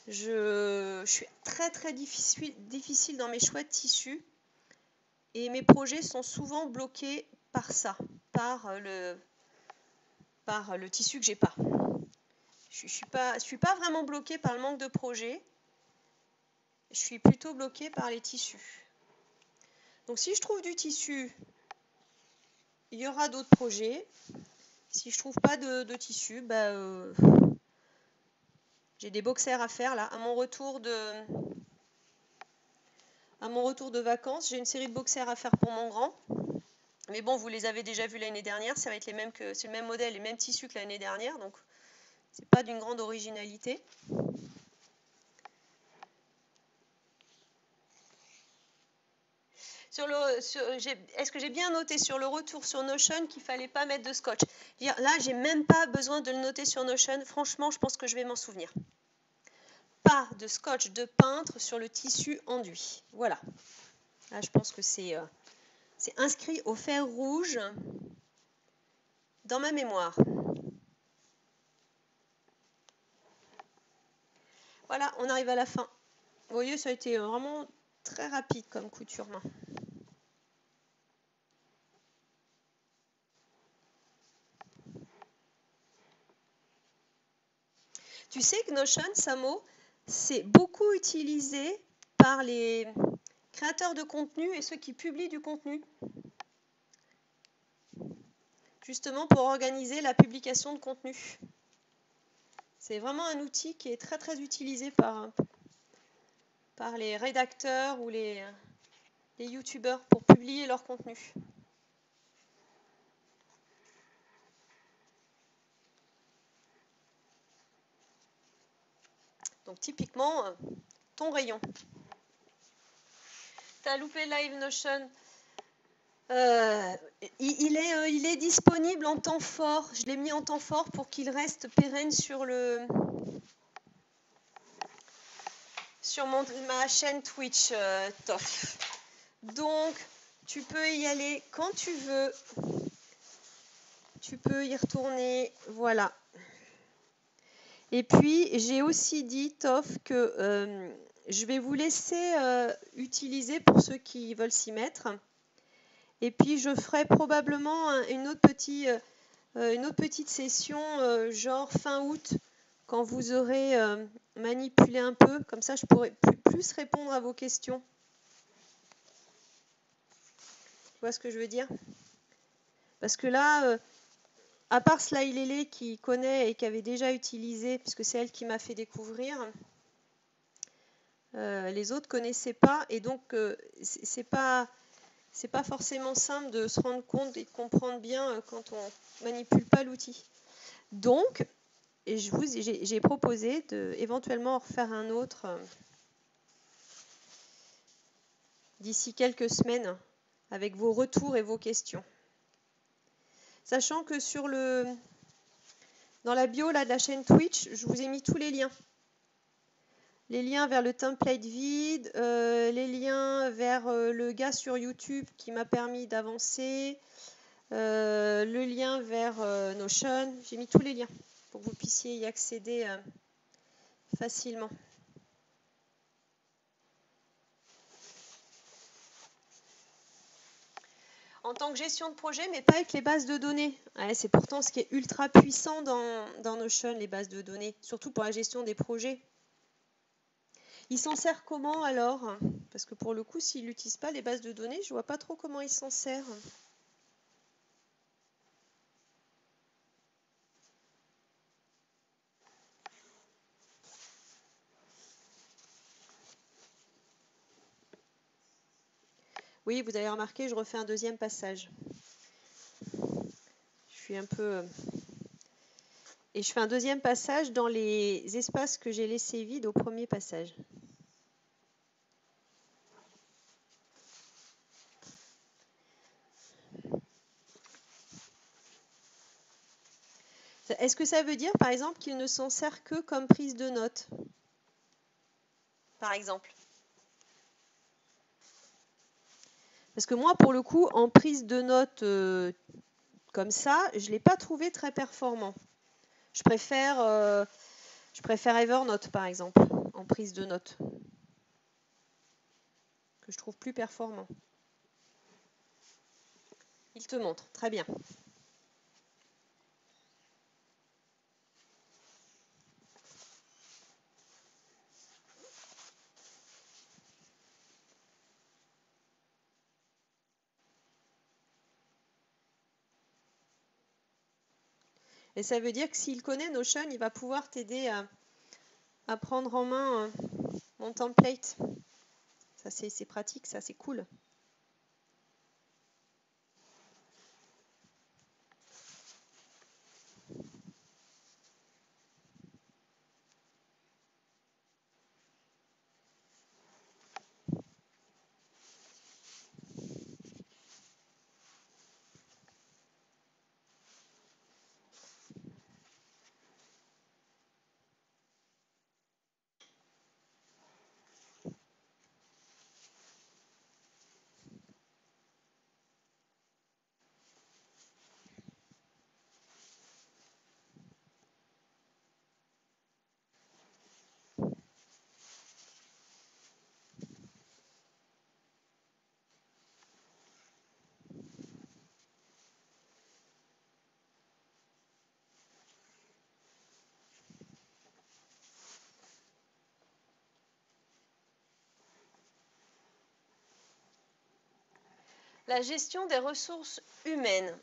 Je suis très très difficile dans mes choix de tissu. Et mes projets sont souvent bloqués par ça, par le tissu que j'ai pas. Je suis pas vraiment bloquée par le manque de projets. Je suis plutôt bloquée par les tissus. Donc si je trouve du tissu, il y aura d'autres projets. Si je trouve pas de tissu, j'ai des boxers à faire là. À mon retour de vacances, j'ai une série de boxers à faire pour mon grand. Mais bon, vous les avez déjà vus l'année dernière, ça va être c'est le même modèle, les mêmes tissus que l'année dernière, donc c'est pas d'une grande originalité. Est-ce que j'ai bien noté sur le retour sur Notion qu'il fallait pas mettre de scotch? Là, j'ai même pas besoin de le noter sur Notion. Franchement, je pense que je vais m'en souvenir. Pas de scotch de peintre sur le tissu enduit. Voilà. Là, je pense que c'est inscrit au fer rouge dans ma mémoire. Voilà, on arrive à la fin. Vous voyez, ça a été vraiment très rapide comme couture main. Tu sais que Notion, Samo, c'est beaucoup utilisé par les créateurs de contenu et ceux qui publient du contenu. Justement pour organiser la publication de contenu. C'est vraiment un outil qui est très très utilisé par les rédacteurs ou les youtubeurs pour publier leur contenu. Donc typiquement, ton rayon. T'as loupé Live Notion. Il est disponible en temps fort. Je l'ai mis en temps fort pour qu'il reste pérenne sur ma chaîne Twitch, Toff. Donc, tu peux y aller quand tu veux. Tu peux y retourner. Voilà. Et puis, j'ai aussi dit, Toff, que je vais vous laisser utiliser pour ceux qui veulent s'y mettre. Et puis, je ferai probablement une autre petite session, genre fin août, quand vous aurez manipulé un peu. Comme ça, je pourrai plus répondre à vos questions. Tu vois ce que je veux dire? Parce que là, à part Slailele qui connaît et qui avait déjà utilisé, puisque c'est elle qui m'a fait découvrir, les autres ne connaissaient pas. Et donc, c'est pas forcément simple de se rendre compte et de comprendre bien quand on manipule pas l'outil. Donc, Et j'ai proposé de éventuellement en refaire un autre d'ici quelques semaines avec vos retours et vos questions. Sachant que dans la bio là, de la chaîne Twitch, je vous ai mis tous les liens. Les liens vers le template vide, les liens vers le gars sur YouTube qui m'a permis d'avancer, le lien vers Notion. J'ai mis tous les liens pour que vous puissiez y accéder facilement. En tant que gestion de projet, mais pas avec les bases de données. Ouais, c'est pourtant ce qui est ultra puissant dans Notion, les bases de données, surtout pour la gestion des projets. Il s'en sert comment alors? Parce que pour le coup, s'il n'utilise pas les bases de données, je ne vois pas trop comment il s'en sert. Oui, vous avez remarqué, je refais un deuxième passage. Je suis un peu... Et je fais un deuxième passage dans les espaces que j'ai laissés vides au premier passage. Est-ce que ça veut dire, par exemple, qu'il ne s'en sert que comme prise de notes? Par exemple. Parce que moi, pour le coup, en prise de notes comme ça, je ne l'ai pas trouvé très performant. Je préfère Evernote, par exemple, en prise de notes, que je trouve plus performant. Il te montre, très bien. Et ça veut dire que s'il connaît Notion, il va pouvoir t'aider à prendre en main mon template. Ça, c'est pratique, ça, c'est cool. La gestion des ressources humaines.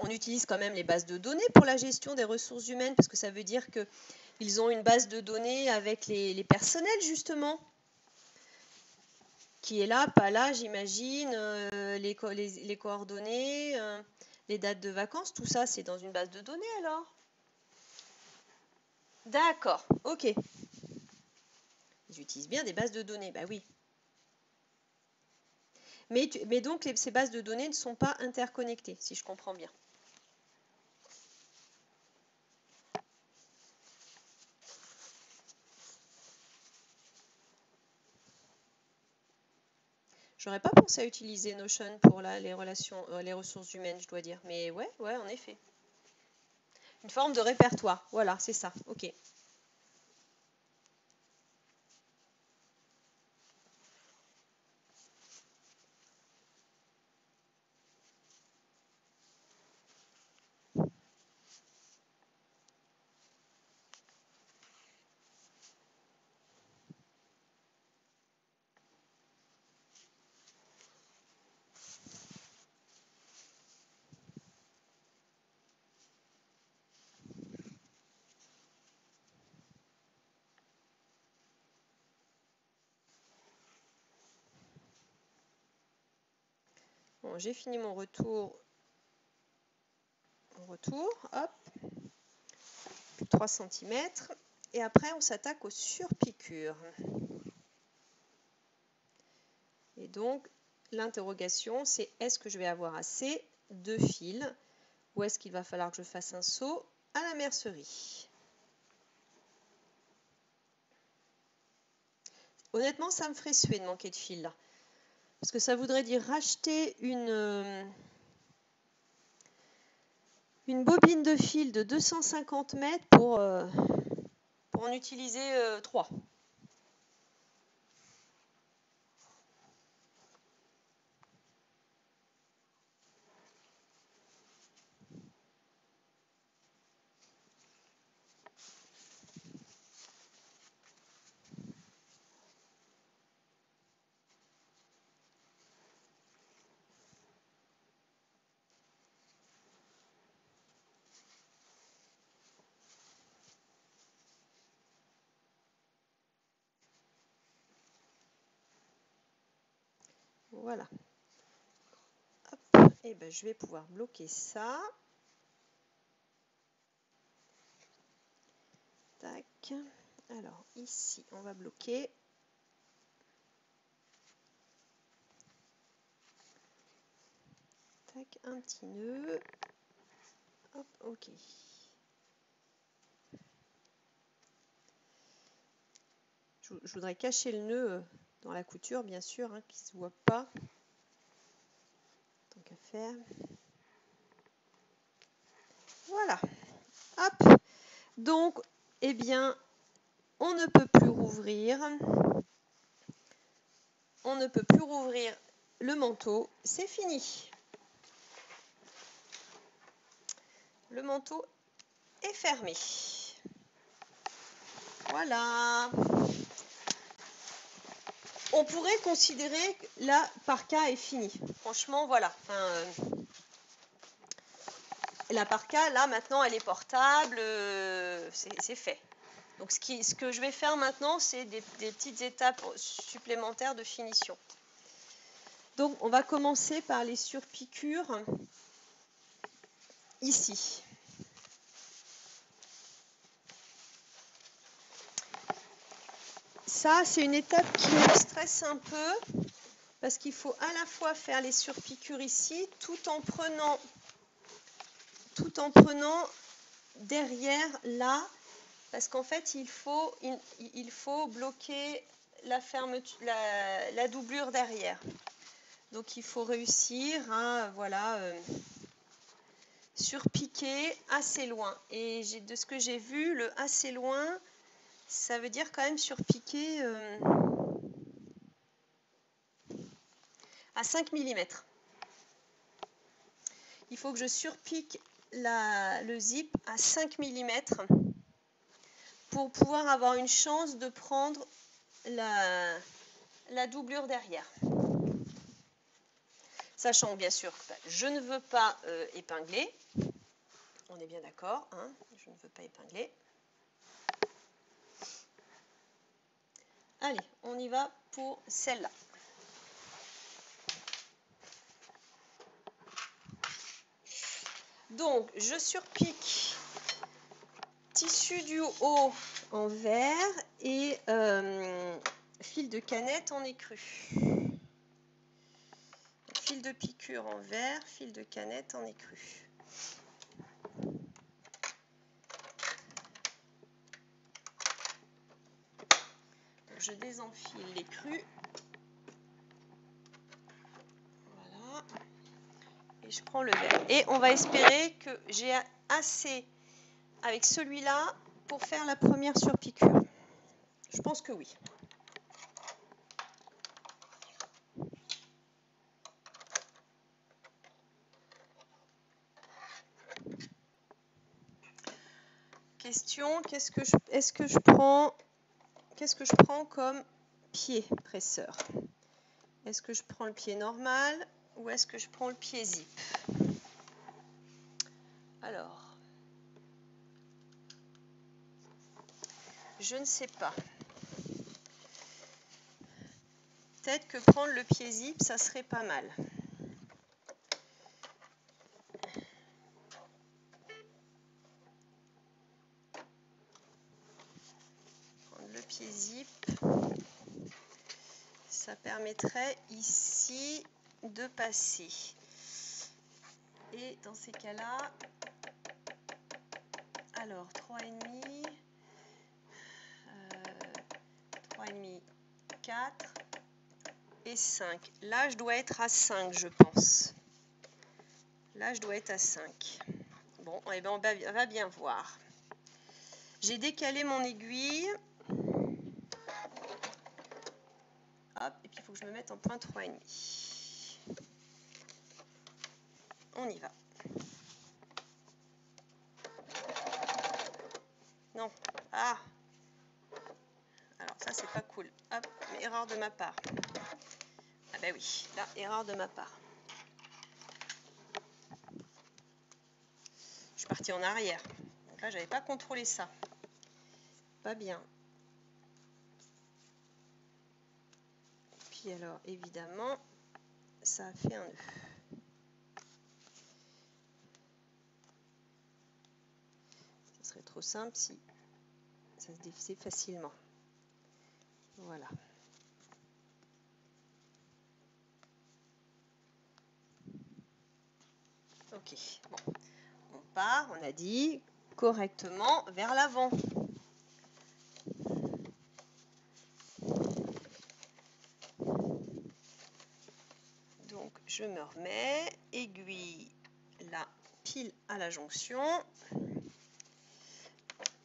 On utilise quand même les bases de données pour la gestion des ressources humaines, parce que ça veut dire qu'ils ont une base de données avec les personnels, justement, qui est là, pas là, j'imagine, les coordonnées, les dates de vacances, tout ça, c'est dans une base de données, alors? D'accord, ok. Ils utilisent bien des bases de données, bah oui. Mais donc, ces bases de données ne sont pas interconnectées, si je comprends bien. J'aurais pas pensé à utiliser Notion pour les relations, les ressources humaines, je dois dire. Mais ouais, en effet. Une forme de répertoire, voilà, c'est ça, ok. Bon, j'ai fini mon retour. Hop. plus de 3 cm. Et après, on s'attaque aux surpiqûres. Et donc, l'interrogation, c'est est-ce que je vais avoir assez de fils ou est-ce qu'il va falloir que je fasse un saut à la mercerie? Honnêtement, ça me ferait suer de manquer de fil là. Parce que ça voudrait dire racheter une bobine de fil de 250 mètres pour en utiliser 3. Voilà. Hop. Et ben, je vais pouvoir bloquer ça. Tac. Alors ici, on va bloquer. Tac, un petit nœud. Hop, ok. Je voudrais cacher le nœud dans la couture, bien sûr, hein, qu'il ne se voit pas. Tant qu'à faire. Voilà. Hop. Donc, eh bien, on ne peut plus rouvrir. On ne peut plus rouvrir le manteau. C'est fini. Le manteau est fermé. Voilà. On pourrait considérer que la parka est finie. Franchement, voilà. Enfin, la parka, là, maintenant, elle est portable. C'est fait. Donc, ce que je vais faire maintenant, c'est des petites étapes supplémentaires de finition. Donc, on va commencer par les surpiqûres ici. Ça, c'est une étape qui me stresse un peu parce qu'il faut à la fois faire les surpiqûres ici tout en prenant derrière là, parce qu'en fait, il faut bloquer la doublure derrière. Donc, il faut réussir à surpiquer assez loin. Et de ce que j'ai vu, le assez loin, ça veut dire quand même surpiquer à 5 mm. Il faut que je surpique le zip à 5 mm pour pouvoir avoir une chance de prendre la doublure derrière. Sachant bien sûr que je ne veux pas épingler. On est bien d'accord, hein, je ne veux pas épingler. Allez, on y va pour celle-là. Donc, je surpique tissu du haut en vert et fil de canette en écru. Fil de piqûre en vert, fil de canette en écru. Donc, je désenfile l'écru. Voilà. Et je prends le vert. Et on va espérer que j'ai assez avec celui-là pour faire la première surpiqûre. Je pense que oui. Question, qu'est-ce que je prends comme pied presseur? Est-ce que je prends le pied normal ou est-ce que je prends le pied zip? Alors, je ne sais pas. Peut-être que prendre le pied zip, ça serait pas mal. permettrait ici de passer. Et dans ces cas-là, alors 3,5, 3,5, 4 et 5. Là, je dois être à 5, je pense. Là, je dois être à 5. Bon, eh ben, on va bien voir. J'ai décalé mon aiguille. Hop, et puis il faut que je me mette en point 3,5. On y va. Non. Ah. Alors ça, c'est pas cool. Hop, erreur de ma part. Ah ben oui, là, erreur de ma part. Je suis partie en arrière. Donc là, j'avais pas contrôlé ça. Pas bien. Puis alors, évidemment, ça a fait un nœud. Ce serait trop simple si ça se défaisait facilement. Voilà. Ok, bon. On part, on a dit, correctement vers l'avant. Donc, je me remets, aiguille là, pile à la jonction,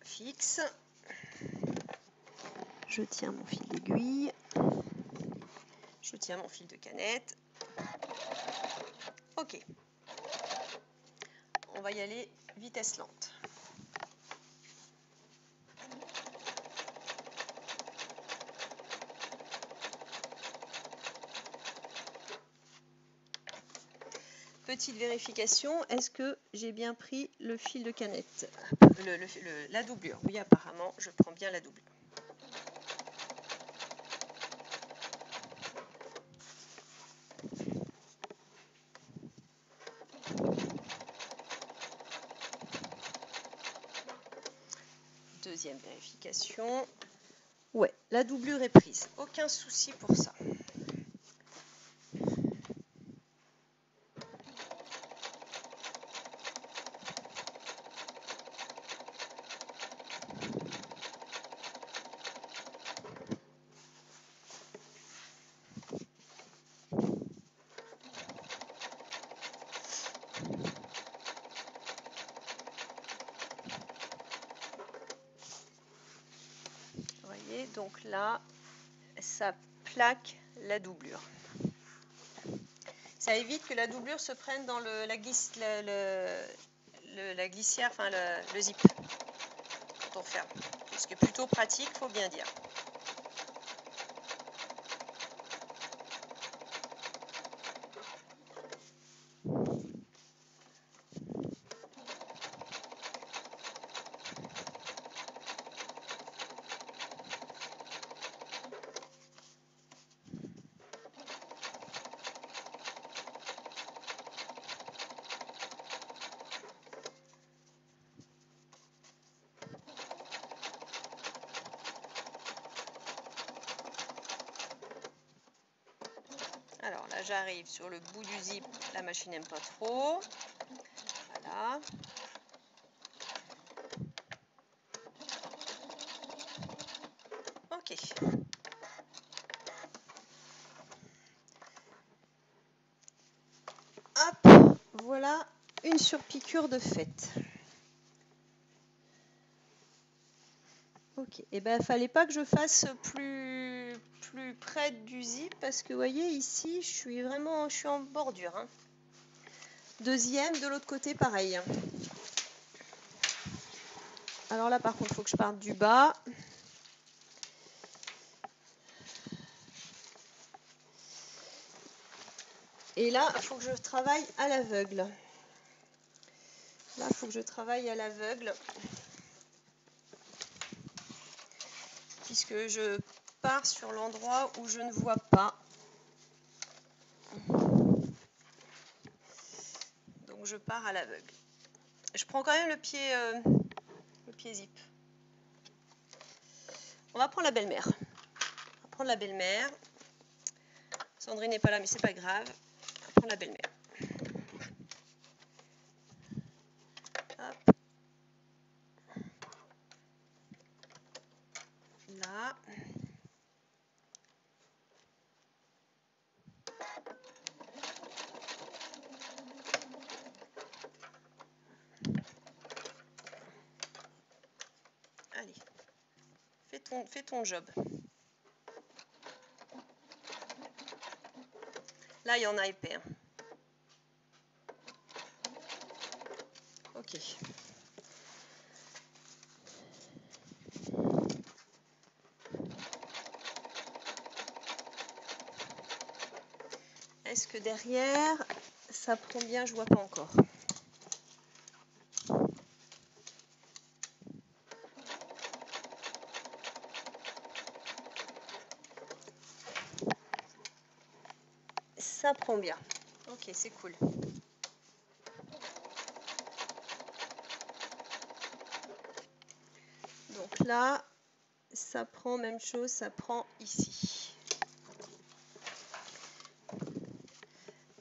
fixe. Je tiens mon fil d'aiguille, je tiens mon fil de canette. Ok. On va y aller vitesse lente. Petite vérification, est-ce que j'ai bien pris le fil de canette, la doublure? Oui, apparemment, je prends bien la doublure. Deuxième vérification. Ouais, la doublure est prise. Aucun souci pour ça. Donc là, ça plaque la doublure. Ça évite que la doublure se prenne dans la glissière, enfin le zip, quand on ferme. Ce qui est plutôt pratique, faut bien dire. Alors là, j'arrive sur le bout du zip, la machine n'aime pas trop. Voilà. Ok. Hop, voilà une surpiqûre de faite. Ok, et ben il fallait pas que je fasse plus près du zip parce que vous voyez ici, je suis en bordure. Hein. Deuxième, de l'autre côté, pareil. Alors là, par contre, il faut que je parte du bas. Et là, il faut que je travaille à l'aveugle. Là, il faut que je travaille à l'aveugle. Puisque je pars sur l'endroit où je ne vois pas. Donc, je pars à l'aveugle. Je prends quand même le pied zip. On va prendre la belle-mère. On va prendre la belle-mère. Sandrine n'est pas là, mais c'est pas grave. On va prendre la belle-mère. Hop. Là. Allez, fais ton job. Là, il y en a épais. Hein. Ok. Est-ce que derrière, ça prend bien? Je vois pas encore. Ça prend bien. Ok, c'est cool. Donc là, ça prend même chose, ça prend ici.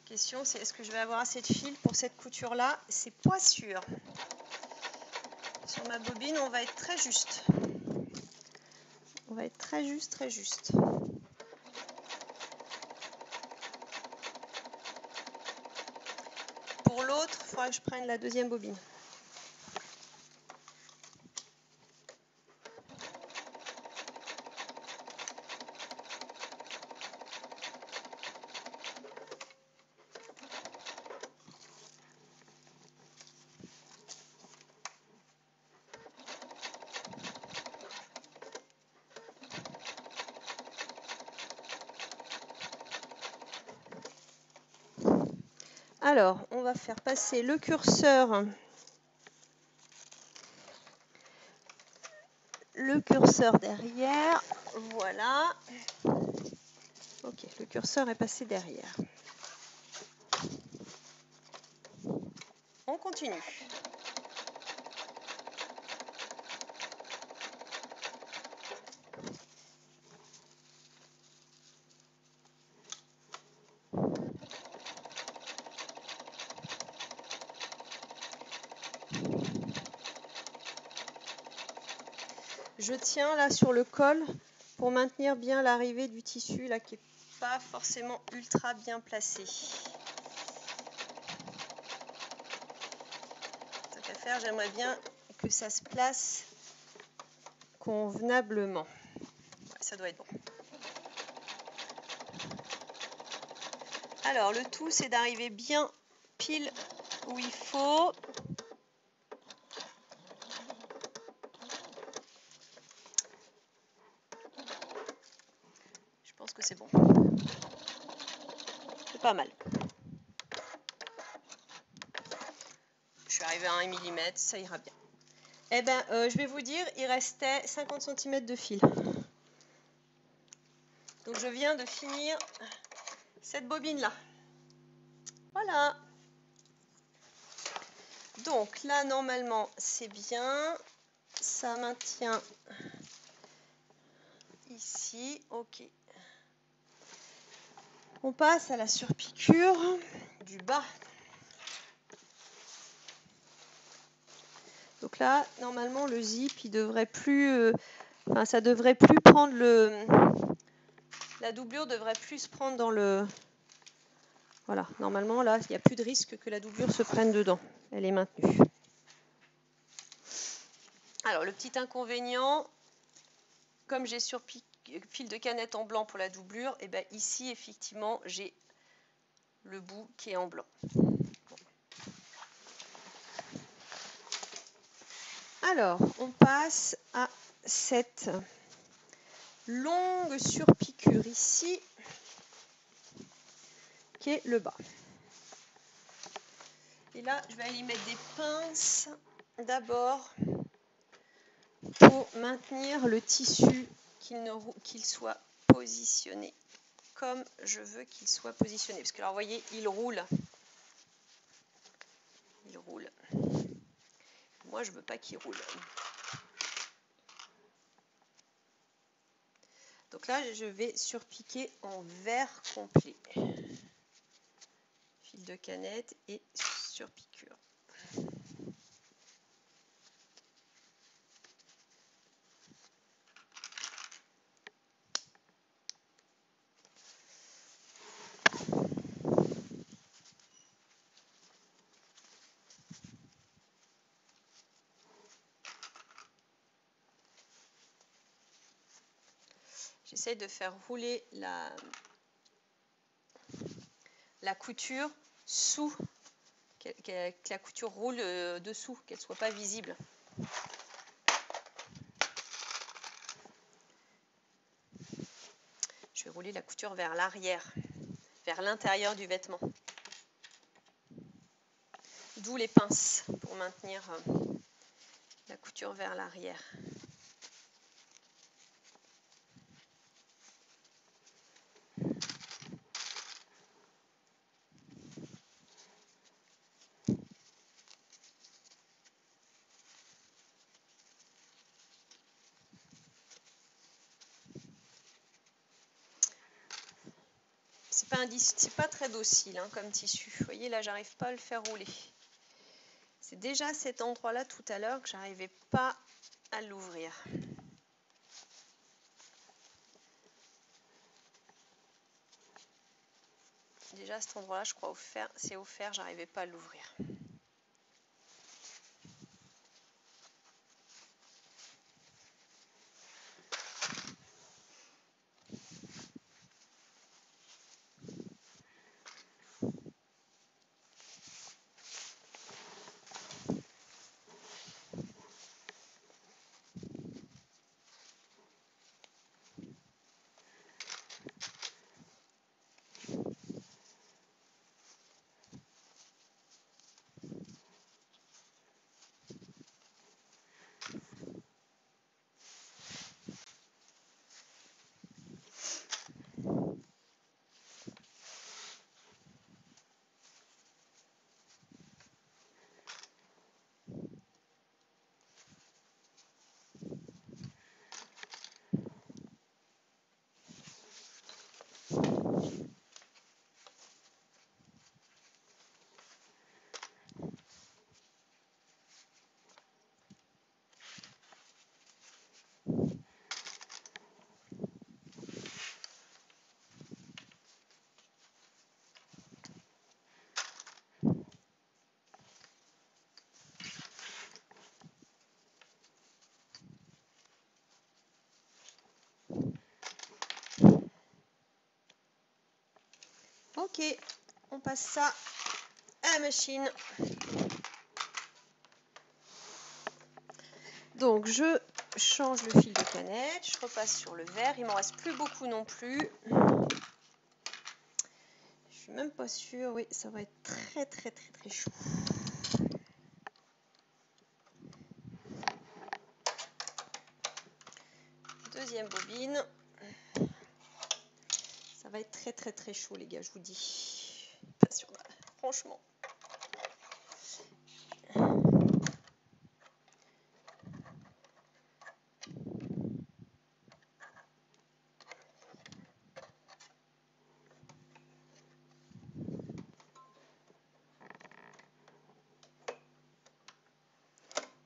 Question, c'est est-ce que je vais avoir assez de fil pour cette couture-là? C'est pas sûr. Sur ma bobine, on va être très juste. On va être très juste, très juste. Pour l'autre, il faudra que je prenne la deuxième bobine. Alors, on va faire passer le curseur. Le curseur derrière. Voilà. Ok, le curseur est passé derrière. On continue. Je tiens là sur le col pour maintenir bien l'arrivée du tissu là qui n'est pas forcément ultra bien placé. Tant qu'à faire, j'aimerais bien que ça se place convenablement. Ouais, ça doit être bon. Alors le tout c'est d'arriver bien pile où il faut. Je pense que c'est bon. C'est pas mal. Je suis arrivée à 1 mm, ça ira bien. Eh bien, je vais vous dire, il restait 50 cm de fil. Donc je viens de finir cette bobine-là. Voilà. Donc là, normalement, c'est bien. Ça maintient ici. Ok. On passe à la surpiqûre du bas. Donc là, normalement, le zip, il devrait plus... enfin, ça devrait plus prendre le... La doublure devrait plus se prendre dans le... Voilà, normalement, là, il n'y a plus de risque que la doublure se prenne dedans. Elle est maintenue. Alors, le petit inconvénient, comme j'ai sur fil de canette en blanc pour la doublure, et bien ici, effectivement, j'ai le bout qui est en blanc. Alors, on passe à cette longue surpiqûre ici, qui est le bas. Et là, je vais aller y mettre des pinces d'abord pour maintenir le tissu, qu'il soit positionné comme je veux qu'il soit positionné. Parce que là, vous voyez, il roule. Il roule. Moi, je ne veux pas qu'il roule. Donc là, je vais surpiquer en vert complet. Fil de canette et surpiqûre. J'essaie de faire rouler la couture sous, que la couture roule dessous, qu'elle ne soit pas visible. Je vais rouler la couture vers l'arrière, vers l'intérieur du vêtement. D'où les pinces pour maintenir la couture vers l'arrière. C'est pas très docile hein, comme tissu. Vous voyez là, j'arrive pas à le faire rouler. C'est déjà cet endroit-là tout à l'heure que j'arrivais pas à l'ouvrir. Déjà cet endroit-là, je crois c'est offert, j'arrivais pas à l'ouvrir. Ok, on passe ça à la machine. Donc je change le fil de canette, je repasse sur le vert, il m'en reste plus beaucoup non plus. Je suis même pas sûre, oui, ça va être très très très très chaud. Deuxième bobine. Ça va être très très très chaud les gars, je vous dis. Pas sûr, franchement.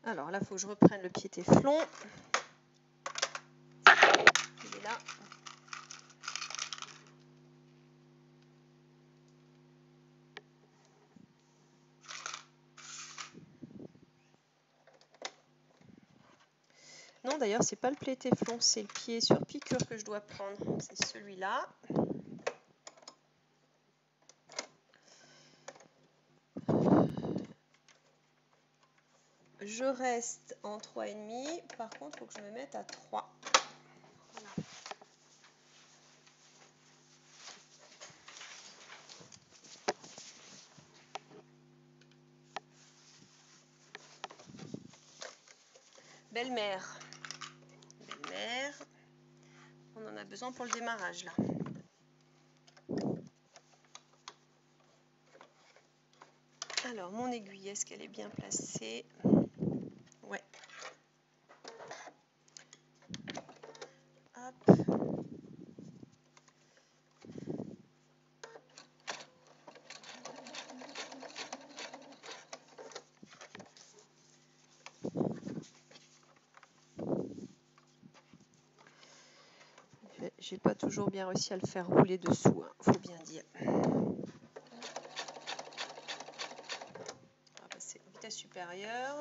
Alors là, il faut que je reprenne le pied téflon. Il est là. Non, d'ailleurs, c'est pas le pied téflon, c'est le pied sur piqûre que je dois prendre. C'est celui-là. Je reste en 3,5. Par contre, il faut que je me mette à 3. Voilà. Belle-mère. Belle-mère. On en a besoin pour le démarrage là. Alors, mon aiguille, est-ce qu'elle est bien placée? Ouais. Hop. j'ai pas toujours bien réussi à le faire rouler dessous, hein, faut bien dire. On va passer en vitesse supérieure.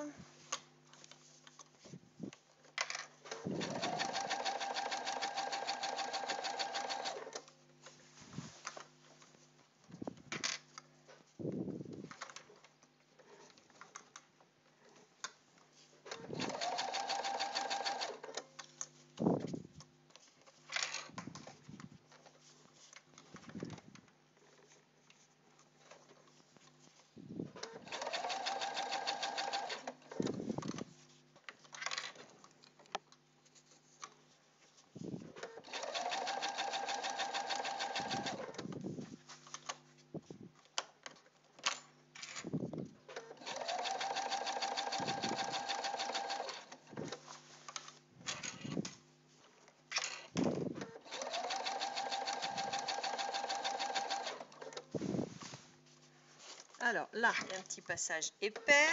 Alors là, il y a un petit passage épais.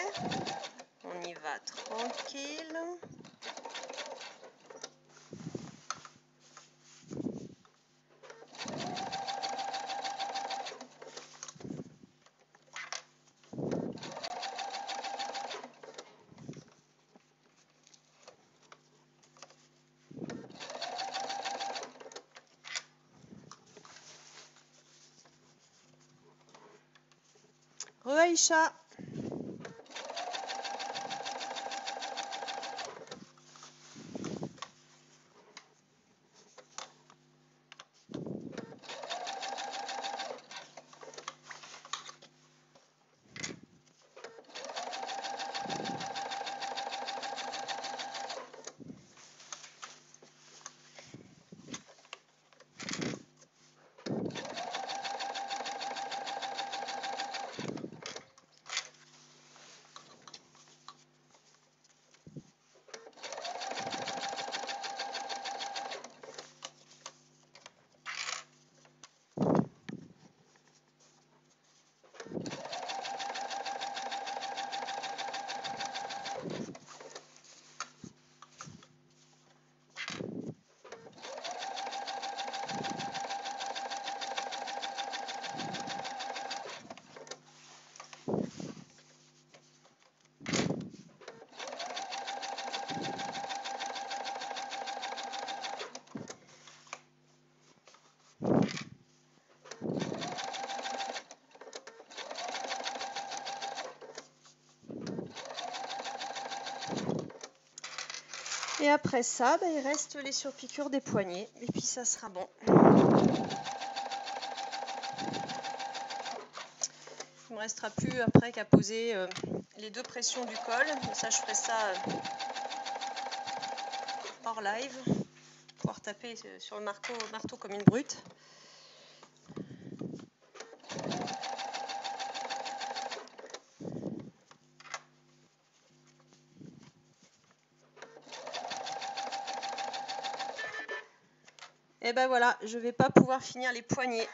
On y va tranquille. Aïcha. Et après ça, il reste les surpiqûres des poignets. Et puis ça sera bon. Il ne me restera plus après qu'à poser les 2 pressions du col. Mais ça, je ferai ça hors live. Pouvoir taper sur le marteau comme une brute. Et ben voilà, je ne vais pas pouvoir finir les poignets.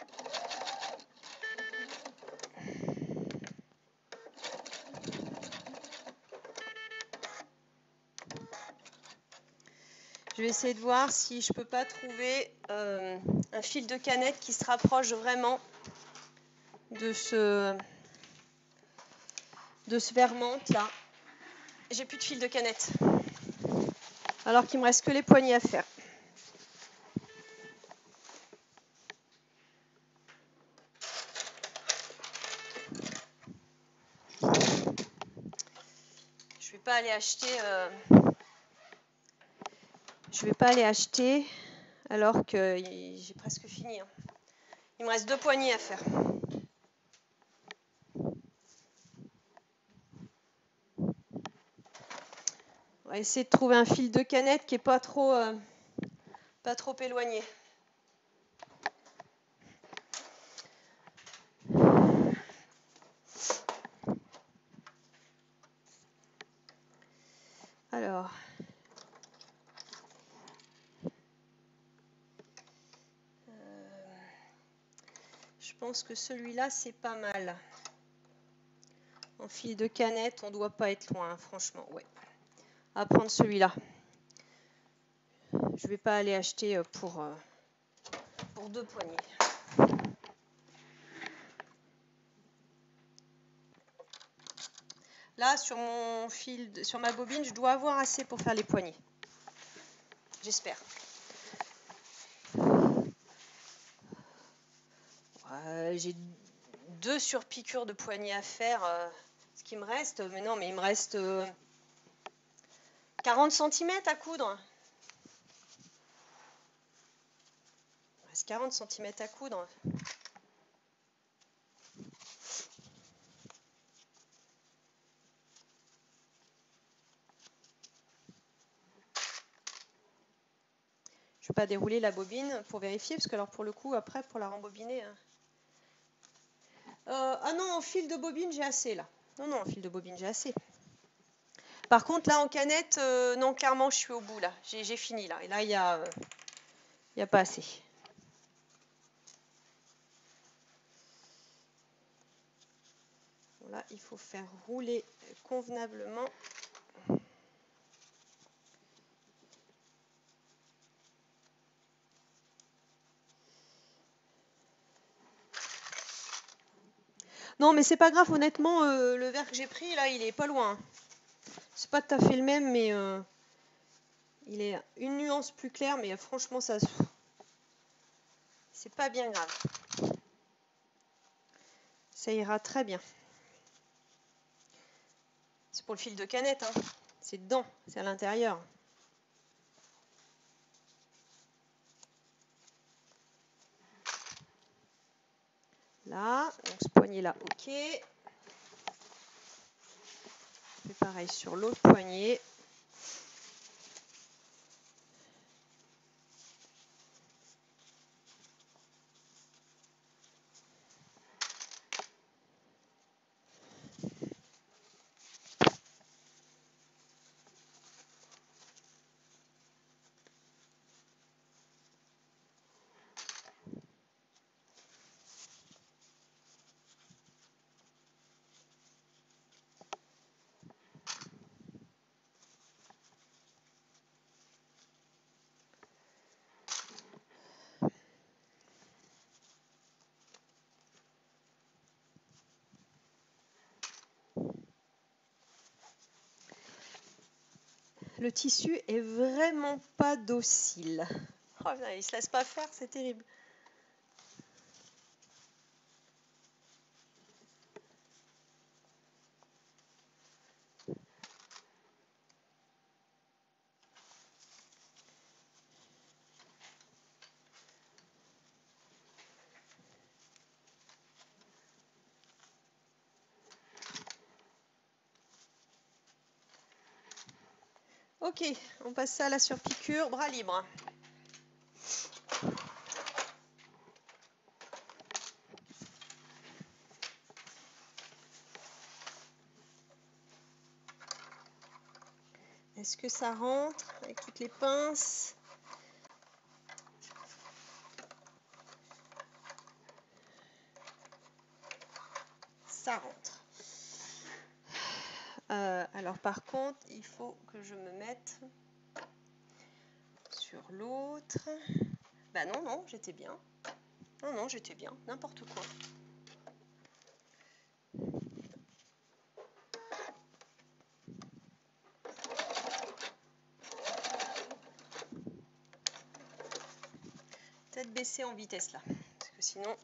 Je vais essayer de voir si je peux pas trouver un fil de canette qui se rapproche vraiment de ce vermente là. J'ai plus de fil de canette. Alors qu'il me reste que les poignets à faire. Je vais pas aller acheter alors que j'ai presque fini. Il me reste 2 poignées à faire. On va essayer de trouver un fil de canette qui est pas trop éloigné. Alors, je pense que celui-là c'est pas mal. En fil de canette, on doit pas être loin, franchement. Ouais. À prendre celui-là. Je vais pas aller acheter pour pour 2 poignées. Là, sur mon fil, sur ma bobine, je dois avoir assez pour faire les poignées. J'espère. J'ai 2 surpiqûres de poignées à faire. Ce qui me reste, mais non, mais il me reste 40 cm à coudre. Il me reste 40 cm à coudre. Je ne vais pas dérouler la bobine pour vérifier, parce que alors pour le coup, après, pour la rembobiner... ah non, en fil de bobine, j'ai assez, là. Non, en fil de bobine, j'ai assez. Par contre, là, en canette, non, clairement, je suis au bout, là. J'ai fini, là. Et là, il n'y a pas assez. Là, il faut faire rouler convenablement. Non, mais c'est pas grave, honnêtement, le verre que j'ai pris, là, il est pas loin. C'est pas tout à fait le même, mais il est une nuance plus claire, mais franchement, ça... C'est pas bien grave. Ça ira très bien. C'est pour le fil de canette, hein. C'est dedans, c'est à l'intérieur. Là, donc ce poignet-là, ok. Je fais pareil sur l'autre poignet. Le tissu est vraiment pas docile. Oh, il se laisse pas faire, c'est terrible. Ok, on passe ça à la surpiqûre, bras libre. Est-ce que ça rentre avec toutes les pinces? Ça rentre. Alors par contre, il faut que je me mette sur l'autre. Bah non, j'étais bien. Non, j'étais bien, n'importe quoi. Peut-être baisser en vitesse là, parce que sinon...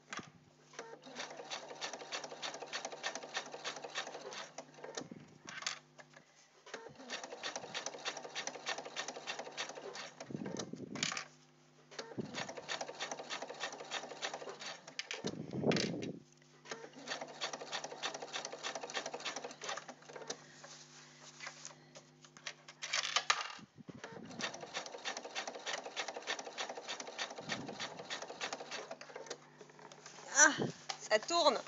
Ah, ça tourne.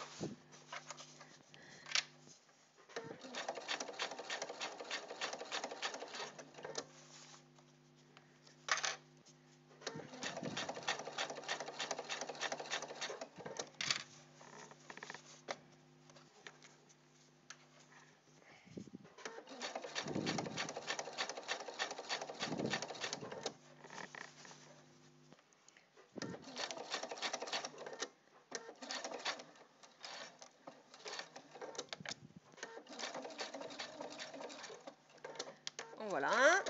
Voilà un.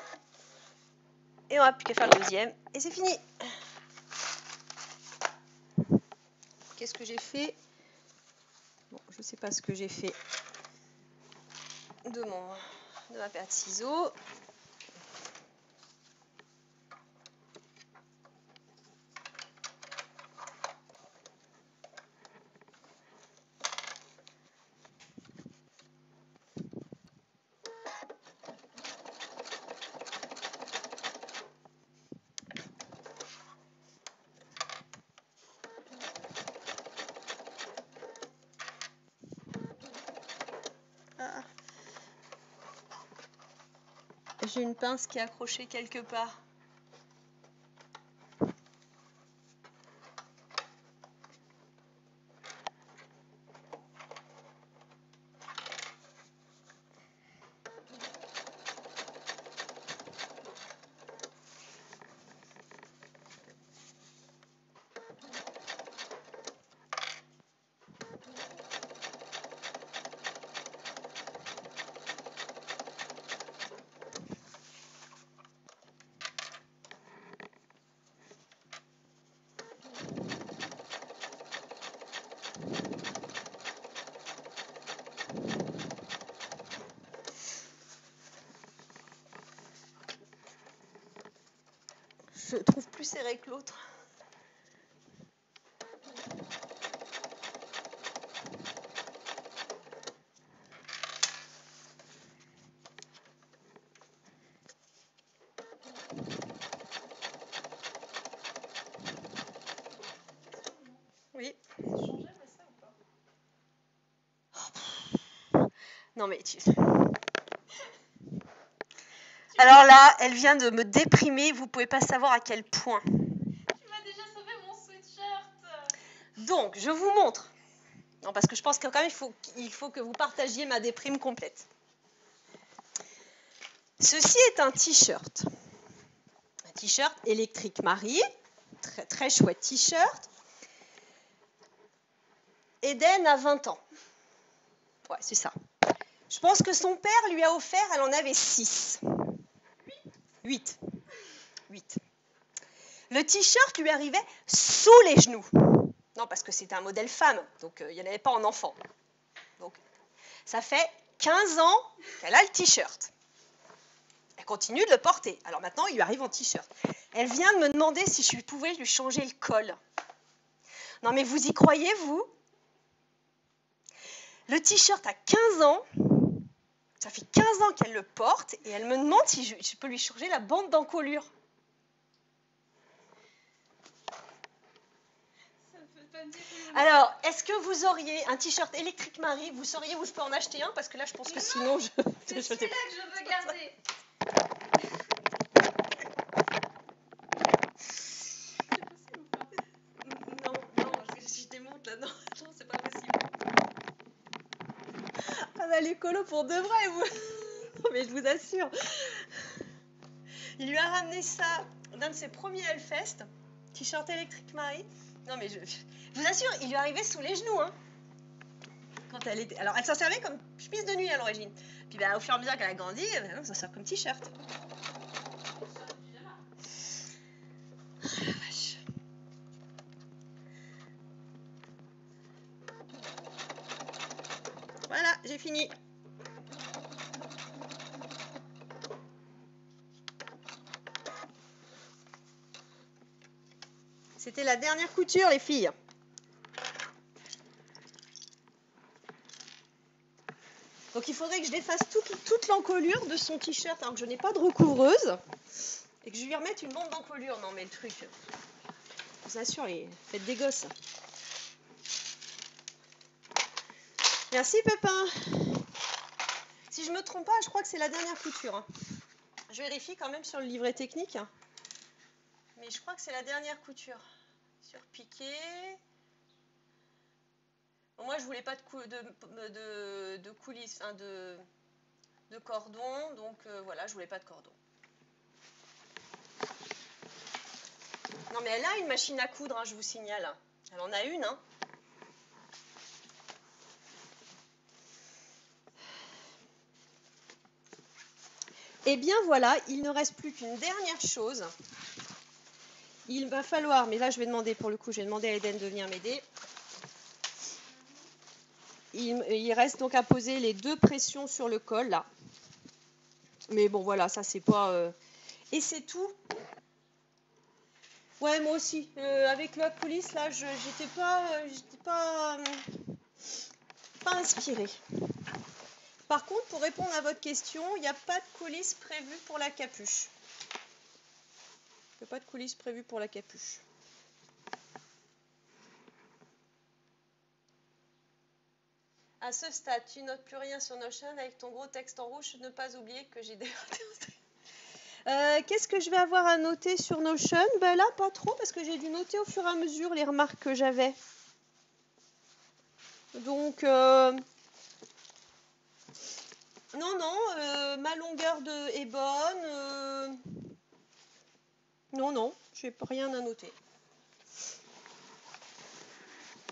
Et on n'a plus qu'à faire le deuxième. Et c'est fini. Qu'est-ce que j'ai fait? Bon, je ne sais pas ce que j'ai fait de ma paire de ciseaux. Ah. J'ai une pince qui est accrochée quelque part. Je trouve plus serré que l'autre. Oui. Non mais alors là, elle vient de me déprimer, vous pouvez pas savoir à quel point. Tu m'as déjà sauvé mon sweatshirt. Donc, je vous montre. Non, parce que je pense que quand même, il faut que vous partagiez ma déprime complète. Ceci est un t-shirt. Un t-shirt électrique Marie. Très, très chouette t-shirt. Eden a 20 ans. Ouais, c'est ça. Je pense que son père lui a offert, elle en avait 6. 8. Le t-shirt lui arrivait sous les genoux. Non, parce que c'était un modèle femme, donc il n'y en avait pas en enfant. Donc, ça fait 15 ans qu'elle a le t-shirt. Elle continue de le porter. Alors maintenant, il lui arrive en t-shirt. Elle vient de me demander si je pouvais lui changer le col. Non, mais vous y croyez, vous? Le t-shirt a 15 ans. Ça fait 15 ans qu'elle le porte et elle me demande si je peux lui changer la bande d'encolure. Alors, est-ce que vous auriez un t-shirt électrique Marie? Vous sauriez où je peux en acheter un? Parce que là, je pense que sinon, c'est celui-là que je veux garder. Non, je démonte là. Non, c'est pas possible. Ah bah l'écolo pour de vrai, vous. Non, mais je vous assure. Il lui a ramené ça d'un de ses premiers Hellfest, t-shirt électrique Marie. Non, mais je vous assure, il lui arrivait sous les genoux, hein. Quand elle était... Alors, elle s'en servait comme chemise de nuit à l'origine. Puis bah, au fur et à mesure qu'elle a grandi, elle s'en sert comme t-shirt. Oh, la vache. Voilà, j'ai fini. C'était la dernière couture, les filles. Donc il faudrait que je défasse toute l'encolure de son t-shirt alors que je n'ai pas de recouvreuse et que je lui remette une bande d'encolure. Non mais le truc, je vous assure, faites des gosses. Merci Pépin. Si je ne me trompe pas, je crois que c'est la dernière couture. Hein. Je vérifie quand même sur le livret technique. Mais je crois que c'est la dernière couture. Sur piqué. Bon, moi je voulais pas de coulisses, hein, de cordon, donc voilà, je voulais pas de cordon. Non mais elle a une machine à coudre, hein, je vous signale. Elle en a une, hein. Et bien voilà, il ne reste plus qu'une dernière chose. Il va falloir, mais là je vais demander pour le coup, je vais demander à Eden de venir m'aider. Il reste donc à poser les 2 pressions sur le col là. Mais bon voilà, ça c'est pas... Et c'est tout. Ouais, moi aussi. Avec la coulisse là, j'étais pas inspirée. Par contre, pour répondre à votre question, il n'y a pas de coulisse prévue pour la capuche. Il n'y a pas de coulisse prévue pour la capuche. À ce stade, tu notes plus rien sur Notion avec ton gros texte en rouge. Ne pas oublier que j'ai déjà... Qu'est-ce que je vais avoir à noter sur Notion? Ben là, pas trop, parce que j'ai dû noter au fur et à mesure les remarques que j'avais. Donc, non, ma longueur est bonne. Non, j'ai rien à noter.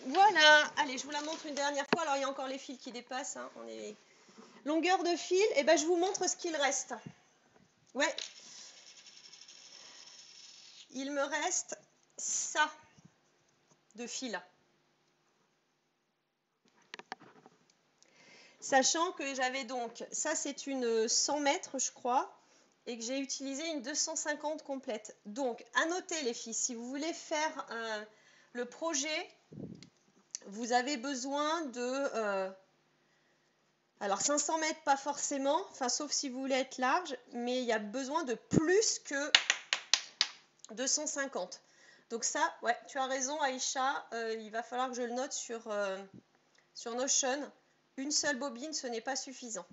Voilà, allez, je vous la montre une dernière fois. Alors, il y a encore les fils qui dépassent. Hein. Longueur de fil, et ben je vous montre ce qu'il reste. Ouais. Il me reste ça de fil. Sachant que j'avais donc, ça c'est une 100 mètres je crois, et que j'ai utilisé une 250 complète. Donc à noter les filles, si vous voulez faire le projet, vous avez besoin de... alors 500 mètres pas forcément, enfin sauf si vous voulez être large, mais il y a besoin de plus que 250. Donc ça, ouais, tu as raison Aïcha, il va falloir que je le note sur Notion. Une seule bobine, ce n'est pas suffisant.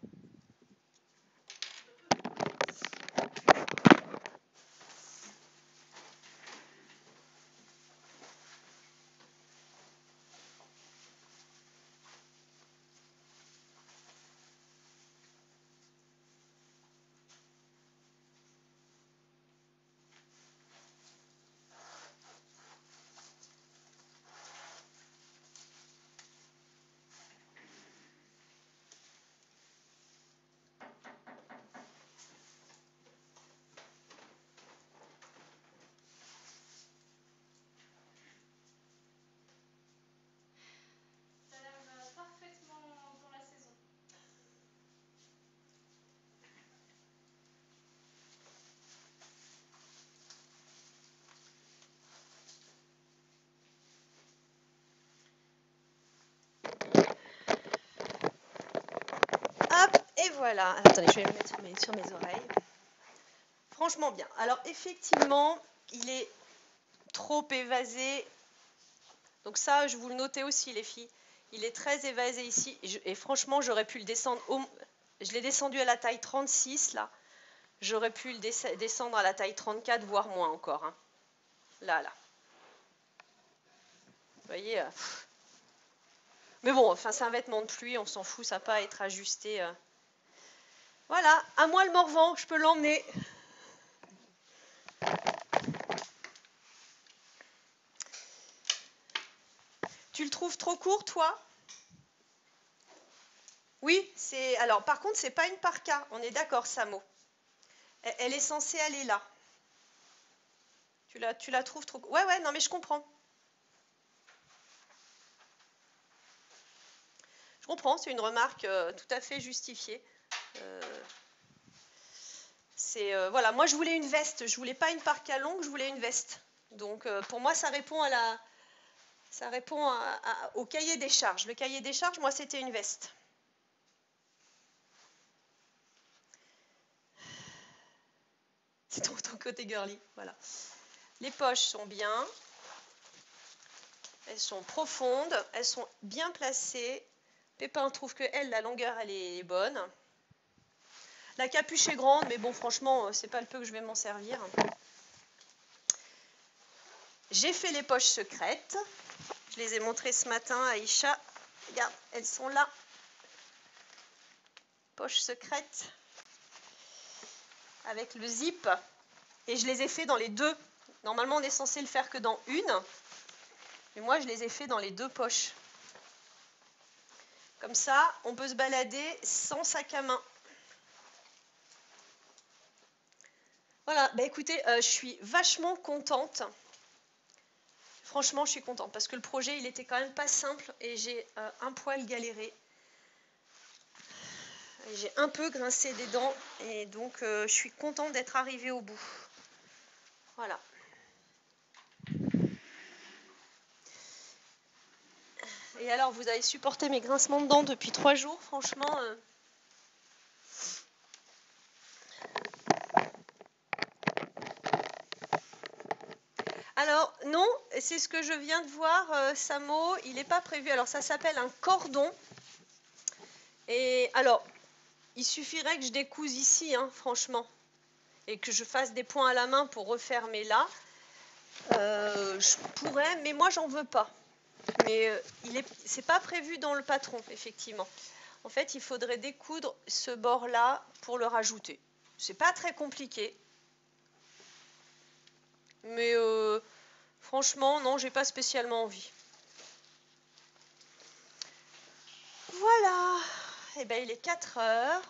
Ça a l'air parfaitement dans la saison. Hop, et voilà. Attendez, je vais le mettre sur mes oreilles. Franchement bien. Alors effectivement, il est trop évasé. Donc ça, je vous le notez aussi les filles. Il est très évasé ici. Et franchement, j'aurais pu le descendre. Je l'ai descendu à la taille 36 là. J'aurais pu le descendre à la taille 34, voire moins encore. Hein. Là. Vous voyez mais bon, enfin, c'est un vêtement de pluie, on s'en fout, ça n'a pas à être ajusté. Voilà, à moi le Morvan, je peux l'emmener. Tu le trouves trop court, toi? Oui, c'est. Alors, par contre, c'est pas une parka, on est d'accord, Samo. Elle est censée aller là. Tu la trouves trop. Ouais, non, mais je comprends. Je comprends, c'est une remarque tout à fait justifiée. Voilà, moi je voulais une veste, je voulais pas une parka longue, je voulais une veste. Donc pour moi ça répond au cahier des charges. Le cahier des charges, moi c'était une veste. C'est ton côté girly, voilà. Les poches sont bien, elles sont profondes, elles sont bien placées. Pépin trouve que la longueur elle est bonne. La capuche est grande, mais bon franchement c'est pas le peu que je vais m'en servir. J'ai fait les poches secrètes. Je les ai montrées ce matin à Aïcha. Regarde, elles sont là. Poches secrètes. Avec le zip. Et je les ai fait dans les deux. Normalement, on est censé le faire que dans une. Mais moi, je les ai fait dans les deux poches. Comme ça, on peut se balader sans sac à main. Voilà, bah écoutez, je suis vachement contente. Franchement, je suis contente parce que le projet, il était quand même pas simple et j'ai un poil galéré. J'ai un peu grincé des dents et donc je suis contente d'être arrivée au bout. Voilà. Et alors, vous avez supporté mes grincements de dents depuis 3 jours, franchement. Alors, non, c'est ce que je viens de voir, Samo, il n'est pas prévu. Alors, ça s'appelle un cordon. Et alors, il suffirait que je découse ici, hein, franchement, et que je fasse des points à la main pour refermer là. Je pourrais, mais moi, j'en veux pas. Mais c'est pas prévu dans le patron, effectivement. En fait, il faudrait découdre ce bord-là pour le rajouter. C'est pas très compliqué. Mais franchement, non, j'ai pas spécialement envie. Voilà. Eh bien, il est 4 heures.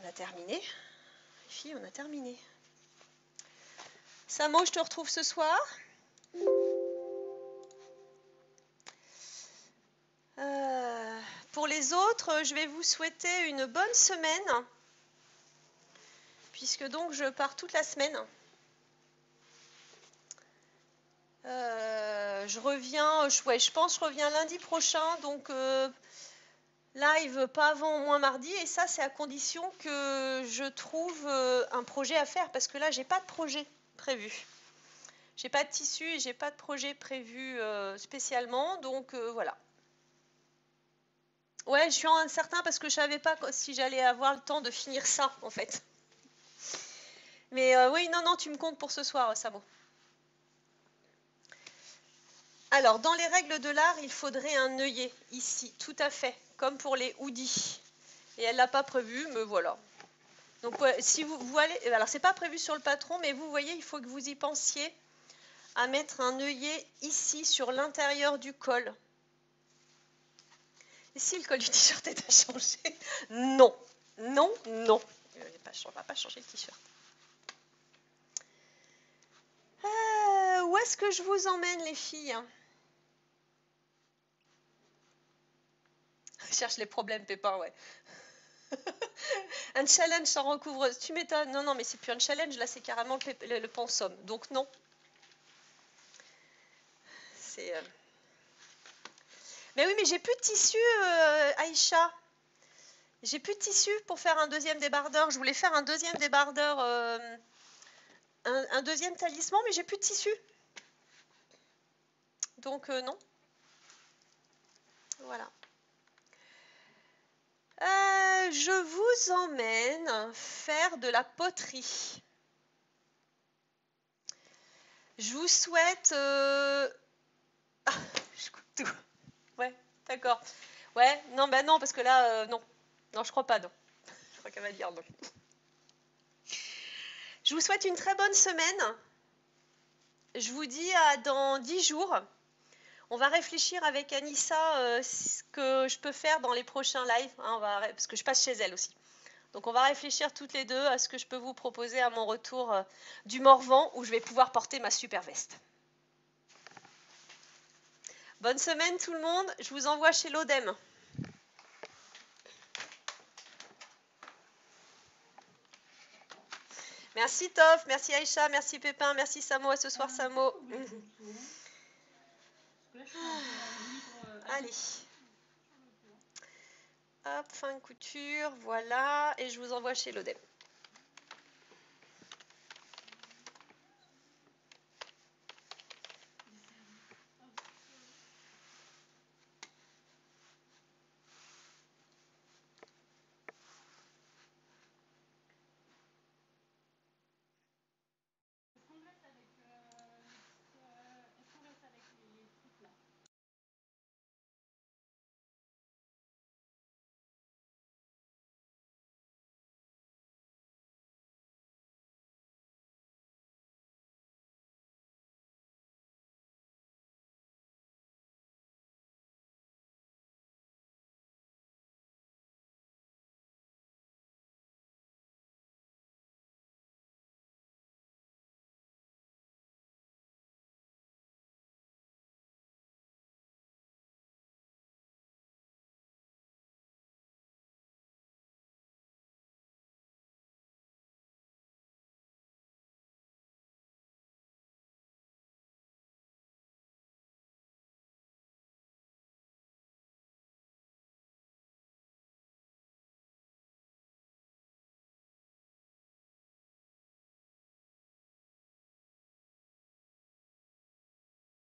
On a terminé. Les filles, on a terminé. Samo, je te retrouve ce soir. Pour les autres, je vais vous souhaiter une bonne semaine. Puisque donc je pars toute la semaine. Je reviens, je pense que je reviens lundi prochain. Donc live pas avant au moins mardi. Et ça, c'est à condition que je trouve un projet à faire. Parce que là, j'ai pas de projet prévu. J'ai pas de tissu et j'ai pas de projet prévu spécialement, donc voilà. Ouais, je suis incertain parce que je savais pas si j'allais avoir le temps de finir ça en fait. Mais oui, non, tu me comptes pour ce soir, Samo. Alors, dans les règles de l'art, il faudrait un œillet ici, tout à fait, comme pour les hoodies. Et elle l'a pas prévu, mais voilà. Donc, ouais, si vous allez, alors c'est pas prévu sur le patron, mais vous voyez, il faut que vous y pensiez à mettre un œillet ici sur l'intérieur du col. Et si le col du t-shirt est à changer? Non, non, non. On ne va pas changer le t-shirt. Où est-ce que je vous emmène, les filles? Je cherche les problèmes, Pépin, ouais. Un challenge sans recouvreuse. Tu m'étonnes. Non, mais c'est plus un challenge, là, c'est carrément le pensum. Donc, non. C'est... Mais oui, mais j'ai plus de tissu, Aïcha. J'ai plus de tissu pour faire un deuxième débardeur. Je voulais faire un deuxième débardeur, un deuxième talisman, mais j'ai plus de tissu. Donc, non. Voilà. Je vous emmène faire de la poterie. Je vous souhaite... Ah, je coupe tout. Ouais, d'accord. Ouais, non, bah non, parce que là, non. Non, je crois pas, non. Je crois qu'elle va dire non. Je vous souhaite une très bonne semaine. Je vous dis à dans 10 jours. On va réfléchir avec Anissa ce que je peux faire dans les prochains lives, hein, parce que je passe chez elle aussi. Donc on va réfléchir toutes les deux à ce que je peux vous proposer à mon retour du Morvan où je vais pouvoir porter ma super veste. Bonne semaine tout le monde, je vous envoie chez l'Odem. Merci Toff, merci Aïcha, merci Pépin, merci Samo, à ce soir Samo. Allez. Hop, fin de couture, voilà, et je vous envoie chez l'Odem.